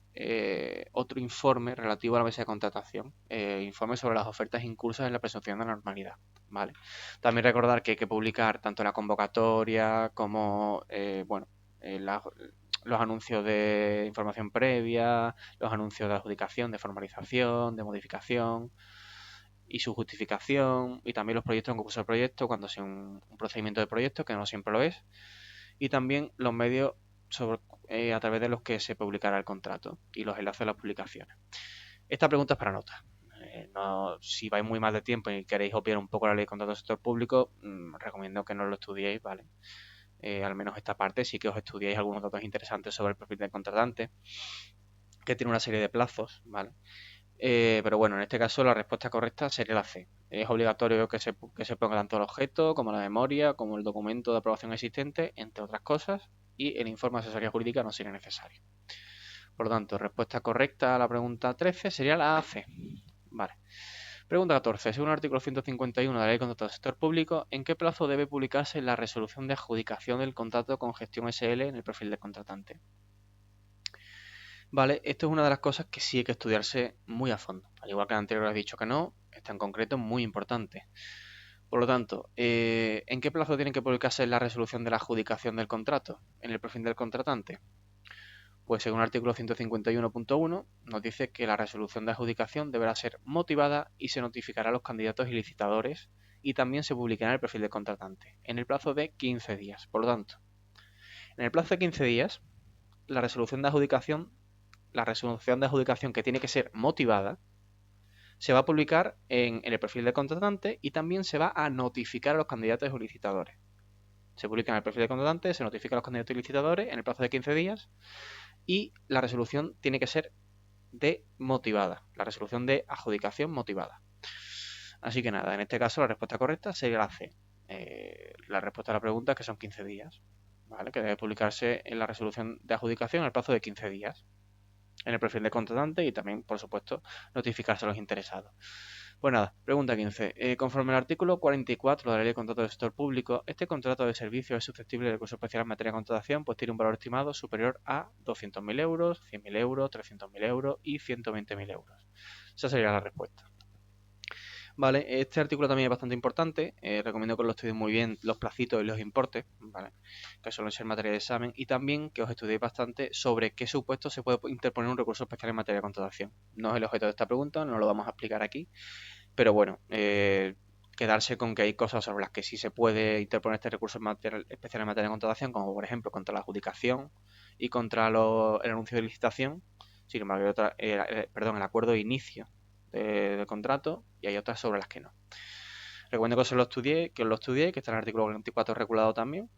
otro informe relativo a la mesa de contratación, informe sobre las ofertas incursas en la presunción de normalidad, ¿vale? También recordar que hay que publicar tanto la convocatoria como, los anuncios de información previa, los anuncios de adjudicación, de formalización, de modificación y su justificación, y también los proyectos en concurso de proyecto cuando sea un procedimiento de proyecto, que no siempre lo es, y también los medios a través de los que se publicará el contrato y los enlaces a las publicaciones. Esta pregunta es para nota. Si vais muy mal de tiempo y queréis obviar un poco la ley de contrato del sector público, recomiendo que no lo estudiéis, ¿vale? Al menos esta parte, sí que os estudiéis algunos datos interesantes sobre el perfil del contratante, que tiene una serie de plazos, ¿vale? Pero bueno, en este caso la respuesta correcta sería la C. Es obligatorio que se ponga tanto el objeto como la memoria, como el documento de aprobación existente, entre otras cosas, y el informe de asesoría jurídica no sería necesario. Por lo tanto, respuesta correcta a la pregunta 13 sería la C. Vale. Pregunta 14. Según el artículo 151 de la Ley de Contrato del Sector Público, ¿en qué plazo debe publicarse la resolución de adjudicación del contrato con gestión SL en el perfil del contratante? Vale, esto es una de las cosas que sí hay que estudiarse muy a fondo. Al igual que el anterior he dicho que no, esta en concreto es muy importante. Por lo tanto, ¿en qué plazo tiene que publicarse la resolución de la adjudicación del contrato en el perfil del contratante? Pues según el artículo 151.1 nos dice que la resolución de adjudicación deberá ser motivada y se notificará a los candidatos y licitadores y también se publicará en el perfil del contratante en el plazo de 15 días. Por lo tanto, en el plazo de 15 días, la resolución de adjudicación que tiene que ser motivada se va a publicar en el perfil del contratante y también se va a notificar a los candidatos y licitadores. Se publica en el perfil del contratante, se notifica a los candidatos y licitadores en el plazo de 15 días y la resolución tiene que ser motivada, la resolución de adjudicación motivada. Así que nada, en este caso la respuesta correcta sería la C. La respuesta a la pregunta es que son 15 días, ¿vale? Que debe publicarse en la resolución de adjudicación en el plazo de 15 días en el perfil del contratante y también, por supuesto, notificarse a los interesados. Pues nada, pregunta 15. Conforme al artículo 44 de la Ley de Contrato del Sector Público, este contrato de servicio es susceptible de recurso especial en materia de contratación, pues tiene un valor estimado superior a 200.000 euros, 100.000 euros, 300.000 euros y 120.000 euros. Esa sería la respuesta. Vale, este artículo también es bastante importante. Recomiendo que lo estudiéis muy bien los placitos y los importes, ¿vale? Que suelen ser materia de examen. Y también que os estudiéis bastante sobre qué supuesto se puede interponer un recurso especial en materia de contratación. No es el objeto de esta pregunta, no lo vamos a explicar aquí. Pero bueno, quedarse con que hay cosas sobre las que sí se puede interponer este recurso especial en materia de contratación, como por ejemplo contra la adjudicación y contra el anuncio de licitación. Sin embargo, el acuerdo de inicio del contrato, y hay otras sobre las que no. Recomiendo que os lo estudiéis, que está en el artículo 24 regulado también.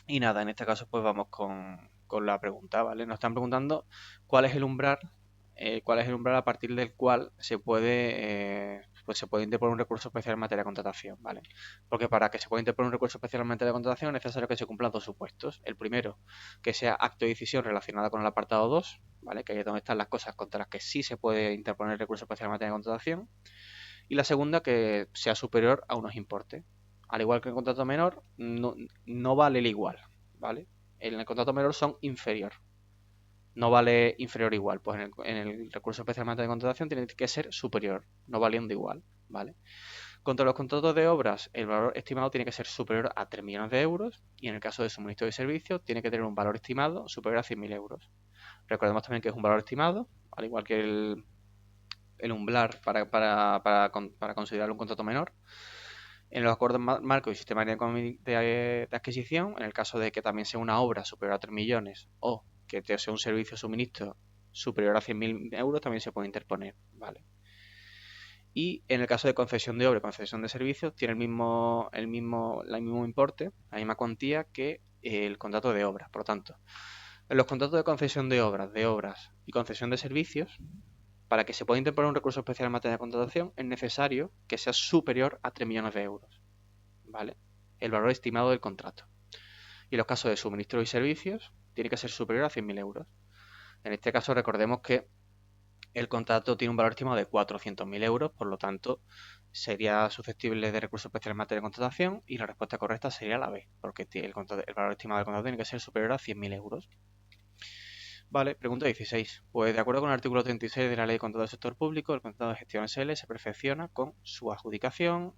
Y nada, en este caso pues vamos con la pregunta, ¿vale? Nos están preguntando cuál es el umbral a partir del cual se puede interponer un recurso especial en materia de contratación, ¿vale? Porque para que se pueda interponer un recurso especial en materia de contratación es necesario que se cumplan dos supuestos. El primero, que sea acto de decisión relacionada con el apartado 2, ¿vale? Que ahí es donde están las cosas contra las que sí se puede interponer el recurso especial en materia de contratación. Y la segunda, que sea superior a unos importes. Al igual que en el contrato menor, no vale el igual, ¿vale? En el contrato menor son inferior. No vale inferior igual. Pues en el recurso especialmente de contratación tiene que ser superior, no valiendo igual, ¿vale? Contra los contratos de obras, el valor estimado tiene que ser superior a 3 millones de euros y en el caso de suministro de servicios tiene que tener un valor estimado superior a 100.000 euros. Recordemos también que es un valor estimado, al igual que el umbral para considerar un contrato menor. En los acuerdos marco y sistema de adquisición, en el caso de que también sea una obra superior a 3 millones o que sea un servicio o suministro superior a 100.000 euros, también se puede interponer, ¿vale? Y en el caso de concesión de obra y concesión de servicios, tiene el mismo importe, la misma cuantía que el contrato de obra. Por lo tanto, en los contratos de concesión de obras y concesión de servicios, para que se pueda interponer un recurso especial en materia de contratación, es necesario que sea superior a 3 millones de euros, ¿vale? El valor estimado del contrato. Y en los casos de suministros y servicios, tiene que ser superior a 100.000 euros. En este caso, recordemos que el contrato tiene un valor estimado de 400.000 euros, por lo tanto, sería susceptible de recurso especial en materia de contratación y la respuesta correcta sería la B, porque el valor estimado del contrato tiene que ser superior a 100.000 euros. Vale, pregunta 16. Pues de acuerdo con el artículo 36 de la Ley de Contrato del Sector Público, el contrato de gestión SL se perfecciona con su adjudicación,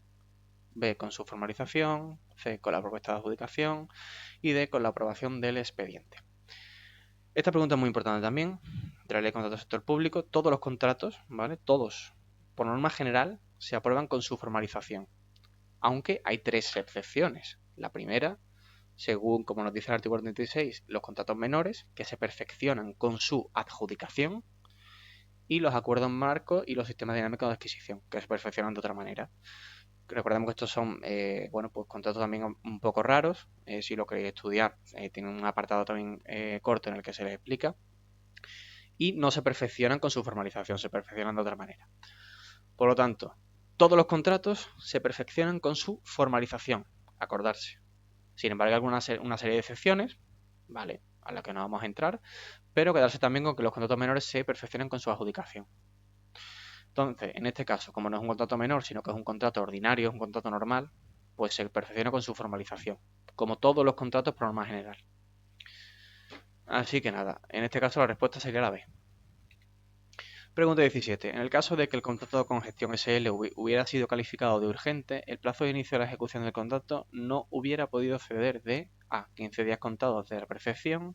B, con su formalización, C, con la propuesta de adjudicación y D, con la aprobación del expediente. Esta pregunta es muy importante también, de la ley de contratos del sector público. Todos los contratos, ¿vale? Todos, por norma general, se aprueban con su formalización, aunque hay 3 excepciones. La primera, según como nos dice el artículo 36, los contratos menores, que se perfeccionan con su adjudicación, y los acuerdos marcos y los sistemas dinámicos de adquisición, que se perfeccionan de otra manera. Recordemos que estos son pues contratos también un poco raros. Si lo queréis estudiar, tiene un apartado también corto en el que se les explica. Y no se perfeccionan con su formalización, se perfeccionan de otra manera. Por lo tanto, todos los contratos se perfeccionan con su formalización, acordarse. Sin embargo, hay una serie de excepciones, ¿vale? A las que no vamos a entrar, pero quedarse también con que los contratos menores se perfeccionan con su adjudicación. Entonces, en este caso, como no es un contrato menor, sino que es un contrato ordinario, es un contrato normal, pues se perfecciona con su formalización, como todos los contratos por norma general. Así que nada, en este caso la respuesta sería la B. Pregunta 17. En el caso de que el contrato con gestión SL hubiera sido calificado de urgente, el plazo de inicio de la ejecución del contrato no hubiera podido exceder de A, 15 días contados desde la perfección,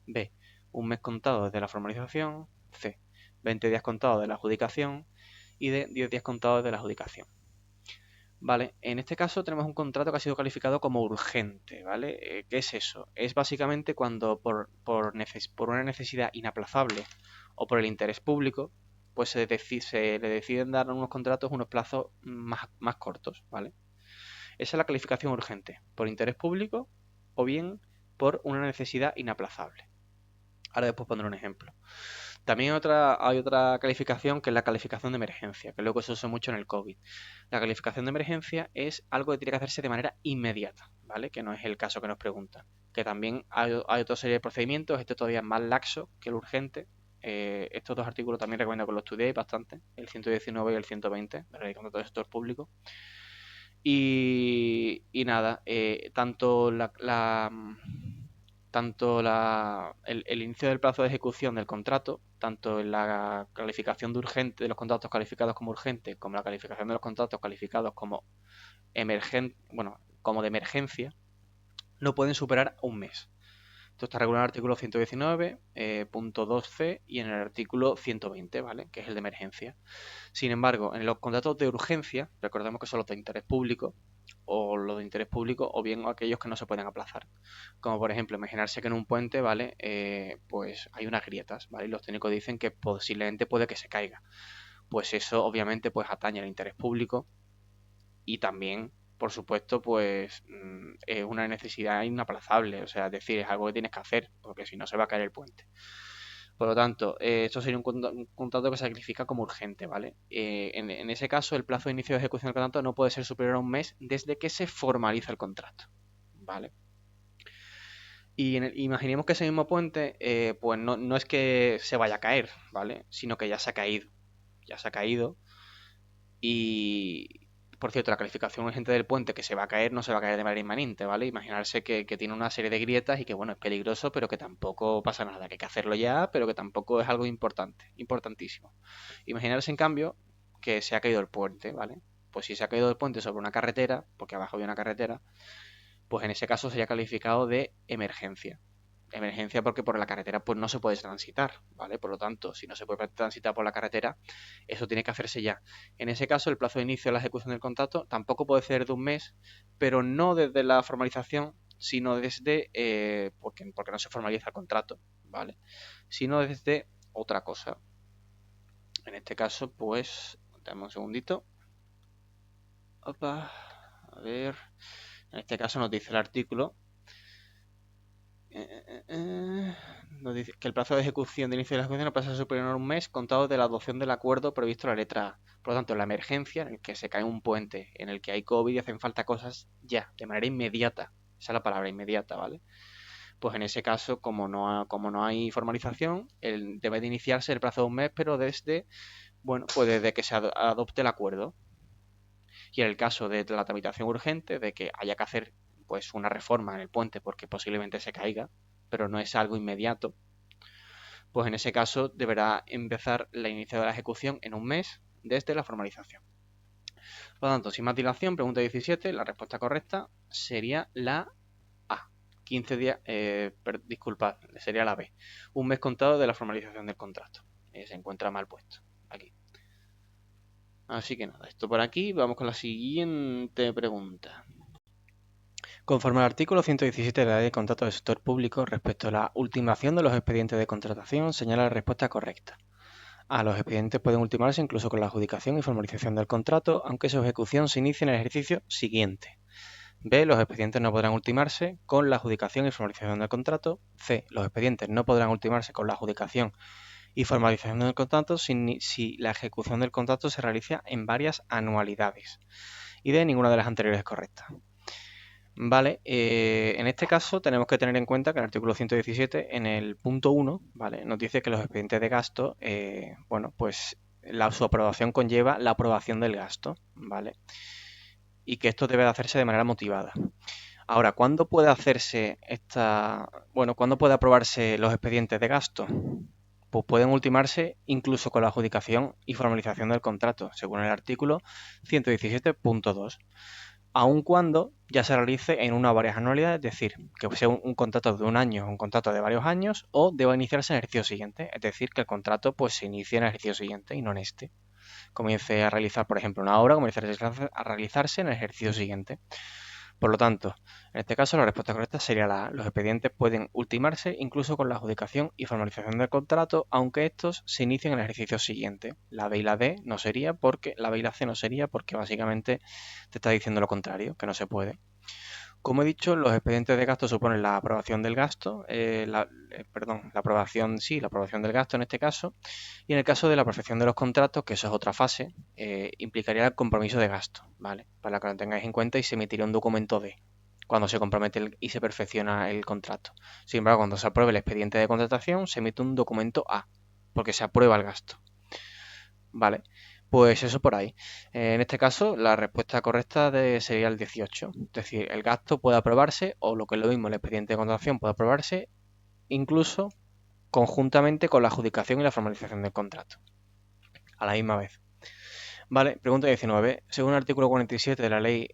B, un mes contado desde la formalización, C, 20 días contados de la adjudicación y D, 10 días contados de la adjudicación. Vale, en este caso tenemos un contrato que ha sido calificado como urgente, ¿vale? ¿Qué es eso? Es básicamente cuando por una necesidad inaplazable o por el interés público, pues se le deciden dar unos contratos unos plazos más cortos, ¿vale? Esa es la calificación urgente, por interés público o bien por una necesidad inaplazable. Ahora después pondré un ejemplo. También hay otra calificación que es la calificación de emergencia, que luego se usa mucho en el COVID. La calificación de emergencia es algo que tiene que hacerse de manera inmediata, ¿vale? Que no es el caso que nos preguntan. Que también hay otra serie de procedimientos, este todavía es más laxo que el urgente. Estos dos artículos también recomiendo que los estudiéis bastante, el 119 y el 120 de la Ley de Contratos del Sector Público. Y nada, el inicio del plazo de ejecución del contrato, tanto en la calificación de urgente de los contratos calificados como urgentes, como la calificación de los contratos calificados como como de emergencia, no pueden superar un mes. Esto está regulado en el artículo 119, punto 2c y en el artículo 120, ¿vale? Que es el de emergencia. Sin embargo, en los contratos de urgencia, recordemos que son los de interés público, o los de interés público, o bien aquellos que no se pueden aplazar. Como por ejemplo, imaginarse que en un puente, ¿vale? Pues hay unas grietas, ¿vale? Y los técnicos dicen que posiblemente puede que se caiga. Pues eso obviamente pues atañe al interés público y también, por supuesto, pues es una necesidad inaplazable. O sea, es decir, es algo que tienes que hacer, porque si no se va a caer el puente. Por lo tanto, esto sería un contrato que se califica como urgente, ¿vale? En ese caso, el plazo de inicio de ejecución del contrato no puede ser superior a un mes desde que se formaliza el contrato, ¿vale? Y imaginemos que ese mismo puente, pues no es que se vaya a caer, ¿vale? Sino que ya se ha caído. Ya se ha caído. Y, por cierto, la calificación urgente del puente que se va a caer no se va a caer de manera inmanente, ¿vale? Imaginarse que tiene una serie de grietas y que, bueno, es peligroso, pero que tampoco pasa nada, que hay que hacerlo ya, pero que tampoco es algo importante, importantísimo. Imaginarse, en cambio, que se ha caído el puente, ¿vale? Pues si se ha caído el puente sobre una carretera, porque abajo había una carretera, pues en ese caso sería calificado de emergencia. Emergencia porque por la carretera pues no se puede transitar, ¿vale? Por lo tanto, si no se puede transitar por la carretera, eso tiene que hacerse ya. En ese caso, el plazo de inicio de la ejecución del contrato tampoco puede ser de un mes, pero no desde la formalización, sino desde, porque no se formaliza el contrato, ¿vale? Sino desde otra cosa. En este caso, pues, dame un segundito. Opa, a ver. En este caso nos dice el artículo nos dice que el plazo de ejecución de inicio de la ejecución no pasa a ser superior a un mes contado de la adopción del acuerdo previsto en la letra A. Por lo tanto, la emergencia en el que se cae un puente, en el que hay COVID y hacen falta cosas ya, de manera inmediata. Esa es la palabra inmediata, ¿vale? Pues en ese caso, como no hay formalización, debe de iniciarse el plazo de un mes, pero pues desde que se adopte el acuerdo. Y en el caso de la tramitación urgente, de que haya que hacer pues una reforma en el puente porque posiblemente se caiga, pero no es algo inmediato, pues en ese caso deberá empezar la inicio de la ejecución en un mes desde la formalización. Por lo tanto, sin más dilación, pregunta 17, la respuesta correcta sería la A. 15 días, disculpad, sería la B. Un mes contado de la formalización del contrato. Se encuentra mal puesto aquí. Así que nada, esto por aquí. Vamos con la siguiente pregunta. Conforme al artículo 117 de la Ley de Contratos del Sector Público, respecto a la ultimación de los expedientes de contratación, señala la respuesta correcta. A. Los expedientes pueden ultimarse incluso con la adjudicación y formalización del contrato, aunque su ejecución se inicie en el ejercicio siguiente. B. Los expedientes no podrán ultimarse con la adjudicación y formalización del contrato. C. Los expedientes no podrán ultimarse con la adjudicación y formalización del contrato si la ejecución del contrato se realiza en varias anualidades. Y D. Ninguna de las anteriores es correcta. Vale, en este caso tenemos que tener en cuenta que el artículo 117, en el punto 1, ¿vale? Nos dice que los expedientes de gasto, bueno, pues su aprobación conlleva la aprobación del gasto, ¿vale? Y que esto debe de hacerse de manera motivada. Ahora, ¿cuándo puede hacerse cuándo puede aprobarse los expedientes de gasto? Pues pueden ultimarse incluso con la adjudicación y formalización del contrato, según el artículo 117.2. Aun cuando ya se realice en una o varias anualidades, es decir, que sea un contrato de un año o un contrato de varios años, o deba iniciarse en el ejercicio siguiente, es decir, que el contrato pues se inicie en el ejercicio siguiente y no en este. Comience a realizar, por ejemplo, una obra, comience a realizarse en el ejercicio siguiente. Por lo tanto, en este caso la respuesta correcta sería la A. Los expedientes pueden ultimarse incluso con la adjudicación y formalización del contrato, aunque estos se inicien en el ejercicio siguiente. La B y la D no sería porque, la B y la C no sería porque básicamente te está diciendo lo contrario, que no se puede. Como he dicho, los expedientes de gasto suponen la aprobación del gasto, la aprobación del gasto en este caso, y en el caso de la perfección de los contratos, que eso es otra fase, implicaría el compromiso de gasto, ¿vale? Para que lo tengáis en cuenta y se emitirá un documento D cuando se compromete y se perfecciona el contrato. Sin embargo, cuando se apruebe el expediente de contratación, se emite un documento A, porque se aprueba el gasto, ¿vale? Pues eso por ahí. En este caso, la respuesta correcta sería el 18. Es decir, el gasto puede aprobarse, o lo que es lo mismo, el expediente de contratación puede aprobarse incluso conjuntamente con la adjudicación y la formalización del contrato, a la misma vez. Vale, pregunta 19. Según el artículo 47 de la Ley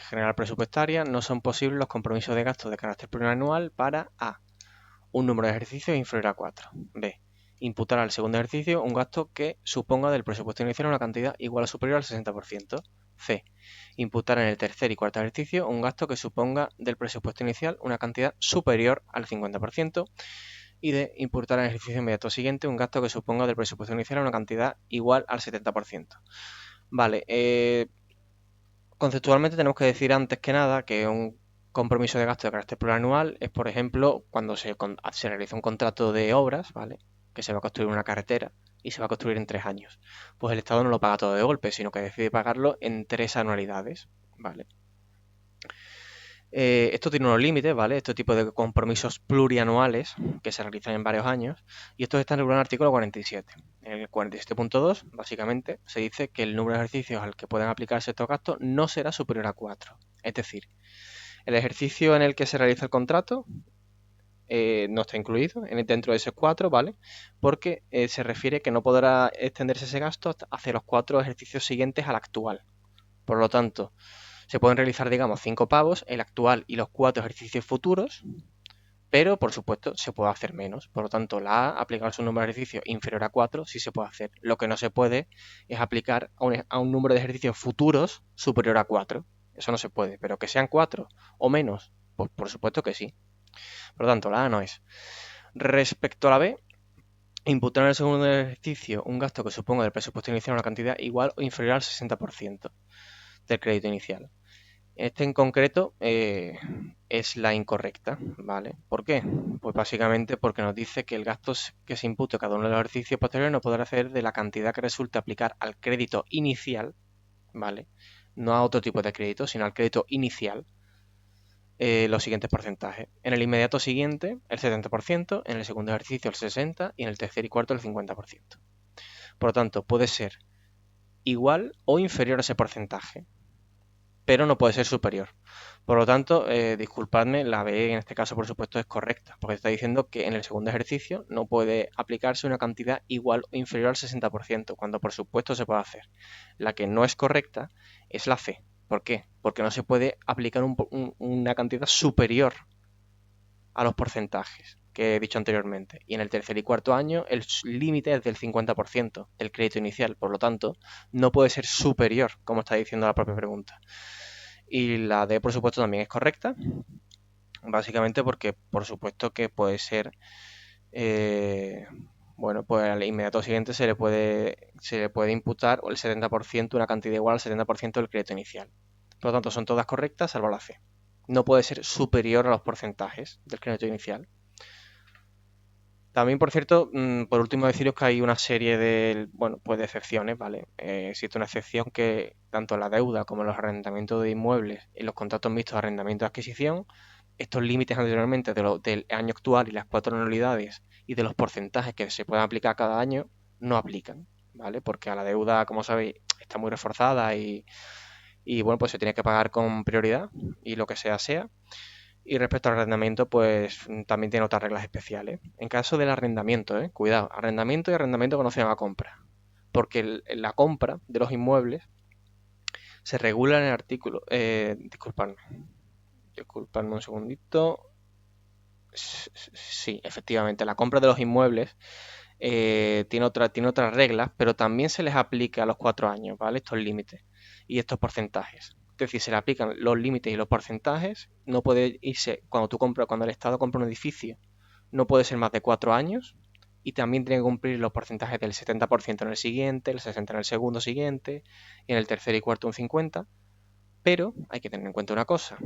General Presupuestaria, no son posibles los compromisos de gastos de carácter plurianual para A. Un número de ejercicios inferior a 4. B. Imputar al segundo ejercicio un gasto que suponga del presupuesto inicial una cantidad igual o superior al 60%. C. Imputar en el tercer y cuarto ejercicio un gasto que suponga del presupuesto inicial una cantidad superior al 50%. Y D. Imputar en el ejercicio inmediato siguiente un gasto que suponga del presupuesto inicial una cantidad igual al 70%. Vale, conceptualmente tenemos que decir antes que nada que un compromiso de gasto de carácter plurianual es, por ejemplo, cuando se realiza un contrato de obras, ¿vale? Que se va a construir una carretera y se va a construir en 3 años. Pues el Estado no lo paga todo de golpe, sino que decide pagarlo en 3 anualidades, ¿vale? Esto tiene unos límites, ¿vale? Este tipo de compromisos plurianuales que se realizan en varios años, y esto está en el artículo 47. En el 47.2, básicamente, se dice que el número de ejercicios al que pueden aplicarse estos gastos no será superior a 4. Es decir, el ejercicio en el que se realiza el contrato no está incluido dentro de esos 4, ¿vale? Porque se refiere que no podrá extenderse ese gasto hacia los 4 ejercicios siguientes al actual. Por lo tanto, se pueden realizar, digamos, 5 pagos, el actual y los 4 ejercicios futuros, pero, por supuesto, se puede hacer menos. Por lo tanto, la A, aplicar su número de ejercicios inferior a 4, sí se puede hacer. Lo que no se puede es aplicar a un número de ejercicios futuros superior a 4. Eso no se puede, pero que sean 4 o menos, pues por supuesto que sí. Por lo tanto, la A no es. Respecto a la B, imputar en el segundo ejercicio un gasto que suponga del presupuesto inicial una cantidad igual o inferior al 60% del crédito inicial. Este en concreto es la incorrecta, ¿vale? ¿Por qué? Pues básicamente porque nos dice que el gasto que se impute a cada uno de los ejercicios posteriores no podrá ser de la cantidad que resulte aplicar al crédito inicial, ¿vale? No a otro tipo de crédito, sino al crédito inicial, los siguientes porcentajes. En el inmediato siguiente, el 70%, en el segundo ejercicio el 60% y en el tercer y cuarto el 50%. Por lo tanto, puede ser igual o inferior a ese porcentaje. pero no puede ser superior. Por lo tanto, disculpadme, la B en este caso, por supuesto, es correcta, porque está diciendo que en el segundo ejercicio no puede aplicarse una cantidad igual o inferior al 60%, cuando por supuesto se puede hacer. La que no es correcta es la C. ¿Por qué? Porque no se puede aplicar una cantidad superior a los porcentajes que he dicho anteriormente. Y en el tercer y cuarto año el límite es del 50% del crédito inicial, por lo tanto, no puede ser superior, como está diciendo la propia pregunta. Y la D, por supuesto, también es correcta, básicamente porque, por supuesto, que puede ser, eh, bueno, pues al inmediato siguiente se le puede imputar el 70%, una cantidad igual al 70% del crédito inicial. Por lo tanto, son todas correctas, salvo la C. No puede ser superior a los porcentajes del crédito inicial. También, por cierto, por último deciros que hay una serie de excepciones, ¿vale? Existe una excepción que tanto en la deuda como en los arrendamientos de inmuebles y los contratos mixtos de arrendamiento de adquisición, estos límites anteriormente del año actual y las 4 anualidades y de los porcentajes que se puedan aplicar cada año no aplican, ¿vale? Porque a la deuda, como sabéis, está muy reforzada y bueno, pues se tiene que pagar con prioridad y lo que sea. Y respecto al arrendamiento, pues también tiene otras reglas especiales. En caso del arrendamiento, cuidado, arrendamiento y arrendamiento conocido a compra. Porque la compra de los inmuebles se regula en el artículo. Disculpadme un segundito. Sí, efectivamente, la compra de los inmuebles tiene otras reglas, pero también se les aplica a los 4 años, ¿vale? Estos límites y estos porcentajes. Es decir, se le aplican los límites y los porcentajes. No puede irse, cuando el Estado compra un edificio, no puede ser más de 4 años. Y también tiene que cumplir los porcentajes del 70% en el siguiente, el 60% en el segundo siguiente, y en el tercer y cuarto un 50%. Pero hay que tener en cuenta una cosa,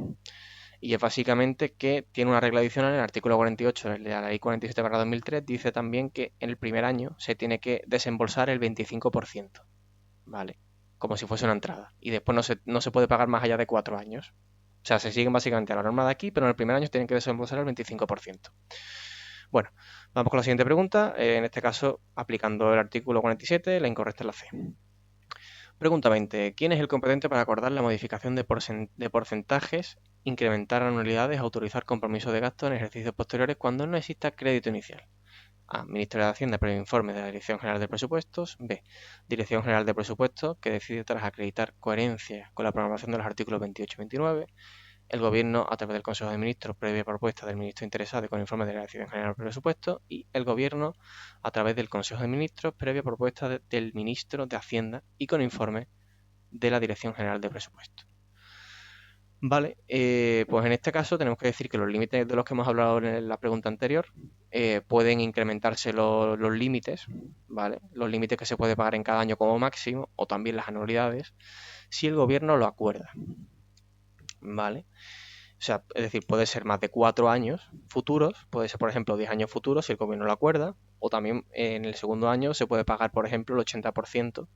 y es básicamente que tiene una regla adicional en el artículo 48 de la ley 47/2003, dice también que en el primer año se tiene que desembolsar el 25%, ¿vale? Como si fuese una entrada. Y después no se puede pagar más allá de 4 años. O sea, se siguen básicamente a la norma de aquí, pero en el primer año tienen que desembolsar el 25%. Bueno, vamos con la siguiente pregunta. En este caso, aplicando el artículo 47, la incorrecta es la C. Pregunta 20. ¿Quién es el competente para acordar la modificación de porcentajes, incrementar anualidades, autorizar compromisos de gasto en ejercicios posteriores cuando no exista crédito inicial? A. Ministerio de Hacienda previo informe de la Dirección General de Presupuestos. B. Dirección General de Presupuestos que decide tras acreditar coherencia con la programación de los artículos 28 y 29. El Gobierno a través del Consejo de Ministros previa propuesta del ministro interesado y con informe de la Dirección General de Presupuestos. Y el Gobierno a través del Consejo de Ministros previa propuesta del ministro de Hacienda y con informe de la Dirección General de Presupuestos. Vale, pues en este caso tenemos que decir que los límites de los que hemos hablado en la pregunta anterior pueden incrementarse los límites, ¿vale? Los límites que se puede pagar en cada año como máximo o también las anualidades si el gobierno lo acuerda, ¿vale? O sea, es decir, puede ser más de 4 años futuros, puede ser por ejemplo 10 años futuros si el gobierno lo acuerda, o también en el segundo año se puede pagar por ejemplo el 80%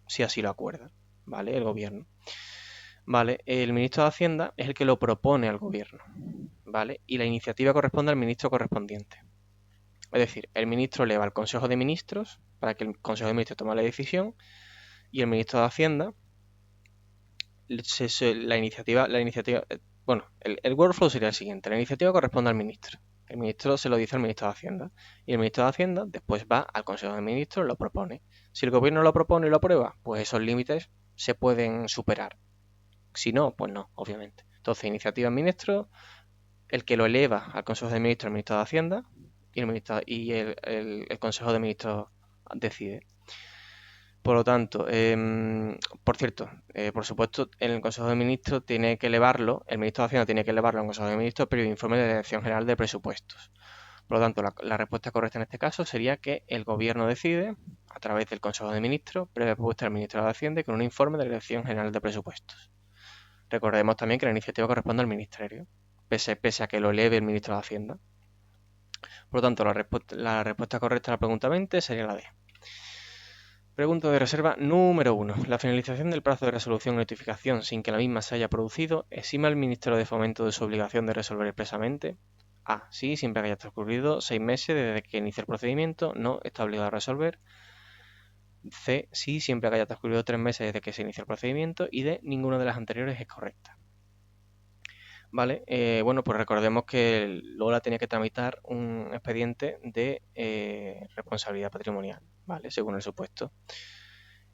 si así lo acuerda, ¿vale? El gobierno. Vale, el ministro de Hacienda es el que lo propone al gobierno, ¿vale? Y la iniciativa corresponde al ministro correspondiente. Es decir, el ministro eleva al Consejo de Ministros para que el Consejo de Ministros tome la decisión y el ministro de Hacienda, bueno, el workflow sería el siguiente. La iniciativa corresponde al ministro. El ministro se lo dice al ministro de Hacienda y el ministro de Hacienda después va al Consejo de Ministros y lo propone. Si el gobierno lo propone y lo aprueba, pues esos límites se pueden superar. Si no, pues no, obviamente. Entonces, iniciativa del ministro, el que lo eleva al Consejo de Ministros, el ministro de Hacienda, y el Consejo de Ministros decide. Por lo tanto, por cierto, por supuesto, el Consejo de Ministros tiene que elevarlo, el ministro de Hacienda tiene que elevarlo al Consejo de Ministros, pero el informe de la Dirección General de Presupuestos. Por lo tanto, la respuesta correcta en este caso sería que el Gobierno decide, a través del Consejo de Ministros, previa propuesta del Ministro de Hacienda y con un informe de la Dirección General de Presupuestos. Recordemos también que la iniciativa corresponde al Ministerio, pese a que lo eleve el Ministro de Hacienda. Por lo tanto, la respuesta correcta a la pregunta 20 sería la D. Pregunta de reserva número 1. La finalización del plazo de resolución o notificación sin que la misma se haya producido exime al Ministerio de Fomento de su obligación de resolver expresamente. A. Sí, siempre que haya transcurrido 6 meses desde que inicie el procedimiento, no está obligado a resolver. C, sí, siempre que haya transcurrido 3 meses desde que se inició el procedimiento. Y D, ninguna de las anteriores es correcta. Vale, bueno, pues recordemos que Lola tenía que tramitar un expediente de responsabilidad patrimonial, ¿vale? Según el supuesto.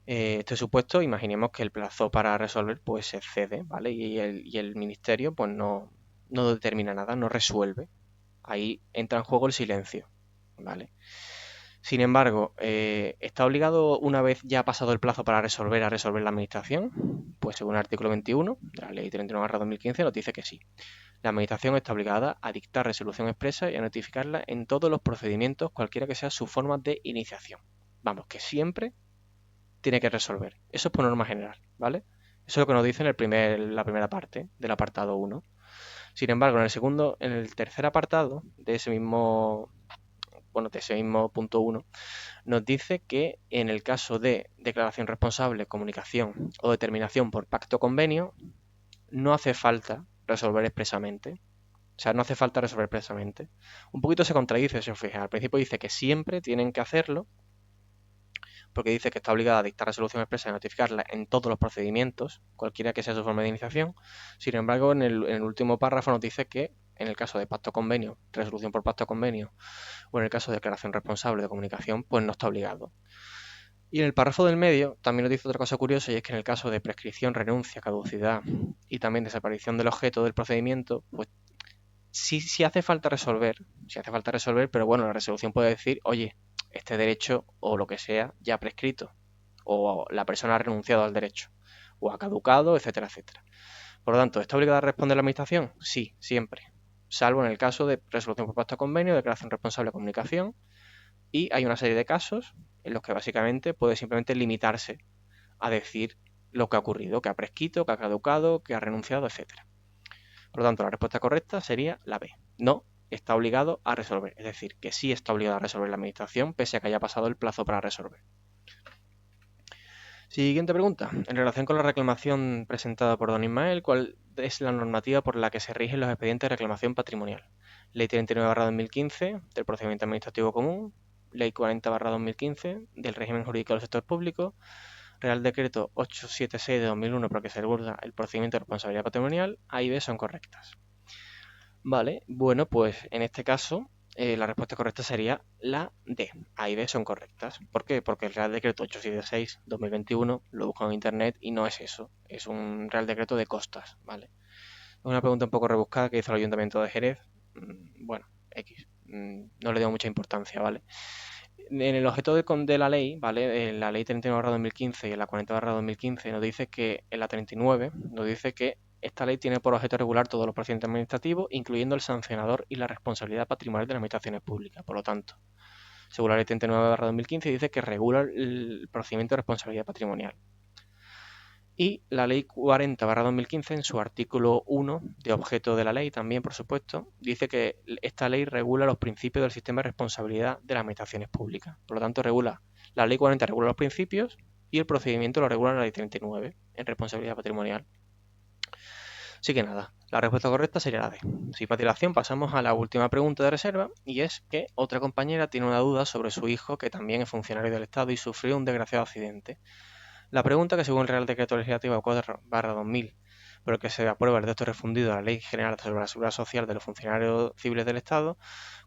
Este supuesto, imaginemos que el plazo para resolver pues se excede, ¿vale? Y el ministerio pues no determina nada, no resuelve. Ahí entra en juego el silencio, ¿vale? Sin embargo, ¿está obligado una vez ya pasado el plazo para resolver a resolver la administración? Pues según el artículo 21 de la Ley 39/2015 nos dice que sí. La Administración está obligada a dictar resolución expresa y a notificarla en todos los procedimientos, cualquiera que sea su forma de iniciación. Vamos, que siempre tiene que resolver. Eso es por norma general, ¿vale? Eso es lo que nos dice en la primera parte del apartado 1. Sin embargo, en el tercer apartado de ese mismo punto 1, nos dice que en el caso de declaración responsable, comunicación o determinación por pacto o convenio, no hace falta resolver expresamente. O sea, no hace falta resolver expresamente. Un poquito se contradice, si os fijáis. Al principio dice que siempre tienen que hacerlo, porque dice que está obligada a dictar resolución expresa y notificarla en todos los procedimientos, cualquiera que sea su forma de iniciación. Sin embargo, en el último párrafo nos dice que en el caso de pacto convenio, resolución por pacto convenio, o en el caso de declaración responsable de comunicación, pues no está obligado. Y en el párrafo del medio también nos dice otra cosa curiosa, y es que en el caso de prescripción, renuncia, caducidad y también desaparición del objeto del procedimiento, pues sí hace falta resolver, pero bueno, la resolución puede decir, oye, este derecho o lo que sea ya ha prescrito, o la persona ha renunciado al derecho, o ha caducado, etcétera, etcétera. Por lo tanto, ¿está obligada a responder la administración? Sí, siempre, salvo en el caso de resolución por pacto a convenio, declaración responsable de comunicación, y hay una serie de casos en los que básicamente puede simplemente limitarse a decir lo que ha ocurrido, que ha prescrito, que ha caducado, que ha renunciado, etcétera. Por lo tanto, la respuesta correcta sería la B. No está obligado a resolver. Es decir, que sí está obligado a resolver la administración pese a que haya pasado el plazo para resolver. Siguiente pregunta. En relación con la reclamación presentada por don Ismael, ¿cuál es la normativa por la que se rigen los expedientes de reclamación patrimonial? Ley 39/2015 del procedimiento administrativo común, Ley 40/2015 del régimen jurídico del sector público, Real Decreto 876 de 2001 por el que se regula el procedimiento de responsabilidad patrimonial. A y B son correctas. Vale, bueno, pues en este caso la respuesta correcta sería la D. A y B son correctas. ¿Por qué? Porque el Real Decreto 876/2021 lo busco en internet y no es eso. Es un Real Decreto de costas, ¿vale? Es una pregunta un poco rebuscada que hizo el Ayuntamiento de Jerez. Bueno, X. No le doy mucha importancia, ¿vale? En el objeto de la ley, ¿vale? En la ley 39/2015 y en la 40/2015 nos dice que, en la 39, nos dice que esta ley tiene por objeto regular todos los procedimientos administrativos, incluyendo el sancionador y la responsabilidad patrimonial de las administraciones públicas. Por lo tanto, según la ley 39/2015 dice que regula el procedimiento de responsabilidad patrimonial. Y la ley 40/2015, en su artículo 1, de objeto de la ley también, por supuesto, dice que esta ley regula los principios del sistema de responsabilidad de las administraciones públicas. Por lo tanto, la ley 40 regula los principios y el procedimiento lo regula la ley 39, en responsabilidad patrimonial. Así que nada, la respuesta correcta sería la D. Sin más dilación, pasamos a la última pregunta de reserva, y es que otra compañera tiene una duda sobre su hijo, que también es funcionario del Estado y sufrió un desgraciado accidente. La pregunta, que según el Real Decreto Legislativo 4/2000, por el que se aprueba el texto refundido a la Ley General sobre la Seguridad Social de los Funcionarios Civiles del Estado,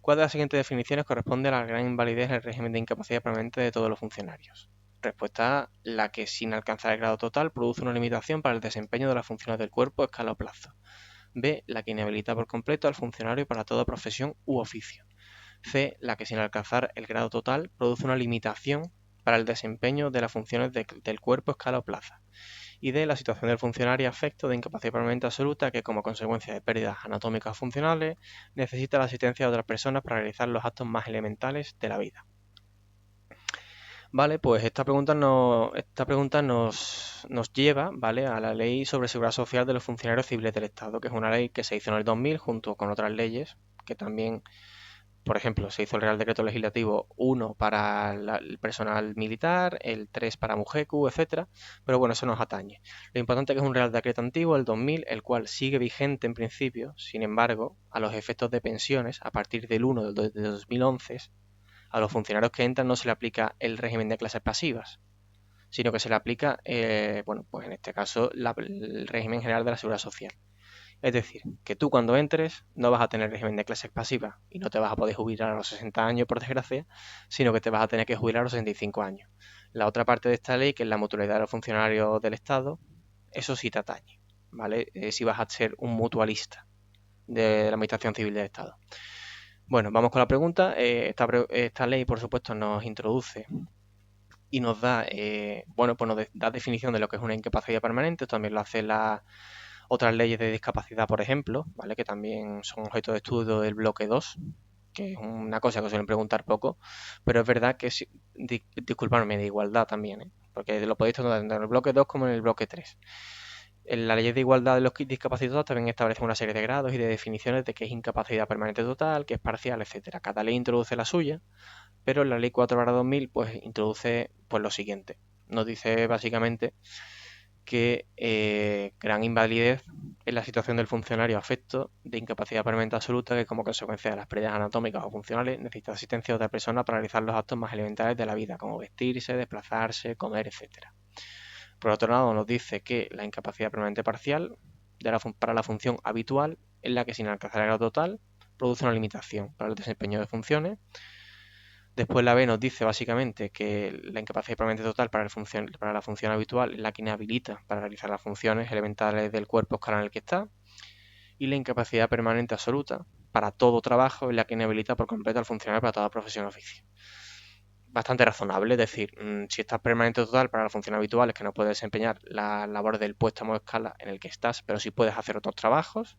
¿cuál de las siguientes definiciones corresponde a la gran invalidez en el régimen de incapacidad permanente de todos los funcionarios? Respuesta A, la que sin alcanzar el grado total produce una limitación para el desempeño de las funciones del cuerpo, escala o plazo. B, la que inhabilita por completo al funcionario para toda profesión u oficio. C, la que sin alcanzar el grado total produce una limitación para el desempeño de las funciones del cuerpo, escala o plaza. Y D, la situación del funcionario afecto de incapacidad permanente absoluta que, como consecuencia de pérdidas anatómicas funcionales, necesita la asistencia de otras personas para realizar los actos más elementales de la vida. Vale, pues esta pregunta nos lleva, ¿vale?, a la Ley sobre Seguridad Social de los Funcionarios Civiles del Estado, que es una ley que se hizo en el 2000 junto con otras leyes que también. Por ejemplo, se hizo el Real Decreto Legislativo 1 para el personal militar, el 3 para MUJECU, etcétera, pero bueno, eso nos atañe. Lo importante es que es un Real Decreto antiguo, el 2000, el cual sigue vigente en principio. Sin embargo, a los efectos de pensiones, a partir del 1 de 2011, a los funcionarios que entran no se le aplica el régimen de clases pasivas, sino que se le aplica, bueno, pues en este caso, el régimen general de la Seguridad Social. Es decir, que tú cuando entres no vas a tener régimen de clases pasivas y no te vas a poder jubilar a los 60 años, por desgracia, sino que te vas a tener que jubilar a los 65 años. La otra parte de esta ley, que es la mutualidad de los funcionarios del Estado, eso sí te atañe, ¿vale? Si vas a ser un mutualista de la Administración Civil del Estado. Bueno, vamos con la pregunta. Esta ley, por supuesto, nos introduce y nos da, bueno, pues nos da definición de lo que es una incapacidad permanente. También lo hace otras leyes de discapacidad, por ejemplo, ¿vale? Que también son objeto de estudio del bloque 2, que es una cosa que suelen preguntar poco, pero es verdad que, disculpadme, de igualdad también, ¿eh? Porque lo podéis tener tanto en el bloque 2 como en el bloque 3. En la ley de igualdad de los discapacitados también establece una serie de grados y de definiciones de qué es incapacidad permanente total, qué es parcial, etcétera. Cada ley introduce la suya, pero en la ley 4/2000 pues introduce pues lo siguiente. Nos dice básicamente que gran invalidez es la situación del funcionario afecto de incapacidad permanente absoluta que como consecuencia de las pérdidas anatómicas o funcionales necesita asistencia de otra persona para realizar los actos más elementales de la vida, como vestirse, desplazarse, comer, etcétera. Por otro lado, nos dice que la incapacidad permanente parcial para la función habitual es la que sin alcanzar el grado total produce una limitación para el desempeño de funciones. Después la B nos dice básicamente que la incapacidad permanente total para la función habitual es la que inhabilita para realizar las funciones elementales del cuerpo escalar en el que está. Y la incapacidad permanente absoluta para todo trabajo es la que inhabilita por completo al funcionario para toda profesión o oficio. Bastante razonable, es decir, si estás permanente total para la función habitual es que no puedes desempeñar la labor del puesto a escala en el que estás, pero sí puedes hacer otros trabajos.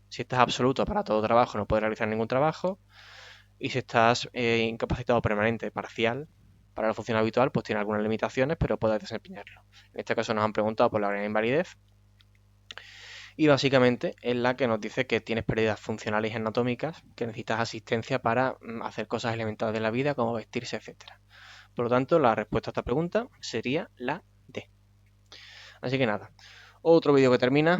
Si estás absoluto para todo trabajo no puedes realizar ningún trabajo. Y si estás incapacitado permanente parcial para la función habitual, pues tiene algunas limitaciones, pero puedes desempeñarlo. En este caso nos han preguntado por la gran invalidez y básicamente es la que nos dice que tienes pérdidas funcionales y anatómicas, que necesitas asistencia para hacer cosas elementales de la vida como vestirse, etcétera. Por lo tanto, la respuesta a esta pregunta sería la D. Así que nada, otro vídeo que termina.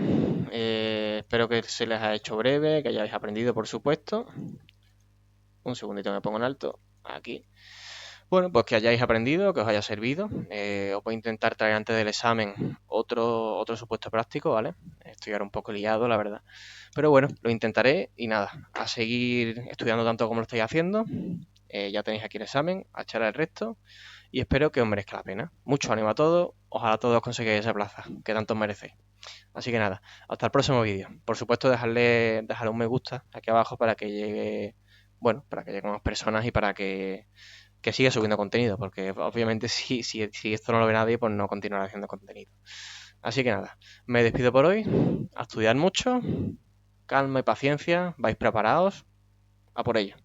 Espero que se les haya hecho breve, que hayáis aprendido, por supuesto. Un segundito, me pongo en alto. Aquí. Bueno, pues que hayáis aprendido, que os haya servido. Os voy a intentar traer antes del examen otro supuesto práctico, ¿vale? Estoy ahora un poco liado, la verdad. Pero bueno, lo intentaré y nada, a seguir estudiando tanto como lo estáis haciendo. Ya tenéis aquí el examen, a echar el resto y espero que os merezca la pena. Mucho ánimo a todos, ojalá todos consigáis esa plaza, que tanto os merecéis. Así que nada, hasta el próximo vídeo. Por supuesto, dejarle un me gusta aquí abajo para que llegue, bueno, para que lleguen más personas y para que siga subiendo contenido, porque obviamente si esto no lo ve nadie, pues no continuará haciendo contenido. Así que nada, me despido por hoy, a estudiar mucho, calma y paciencia, vais preparados, a por ello.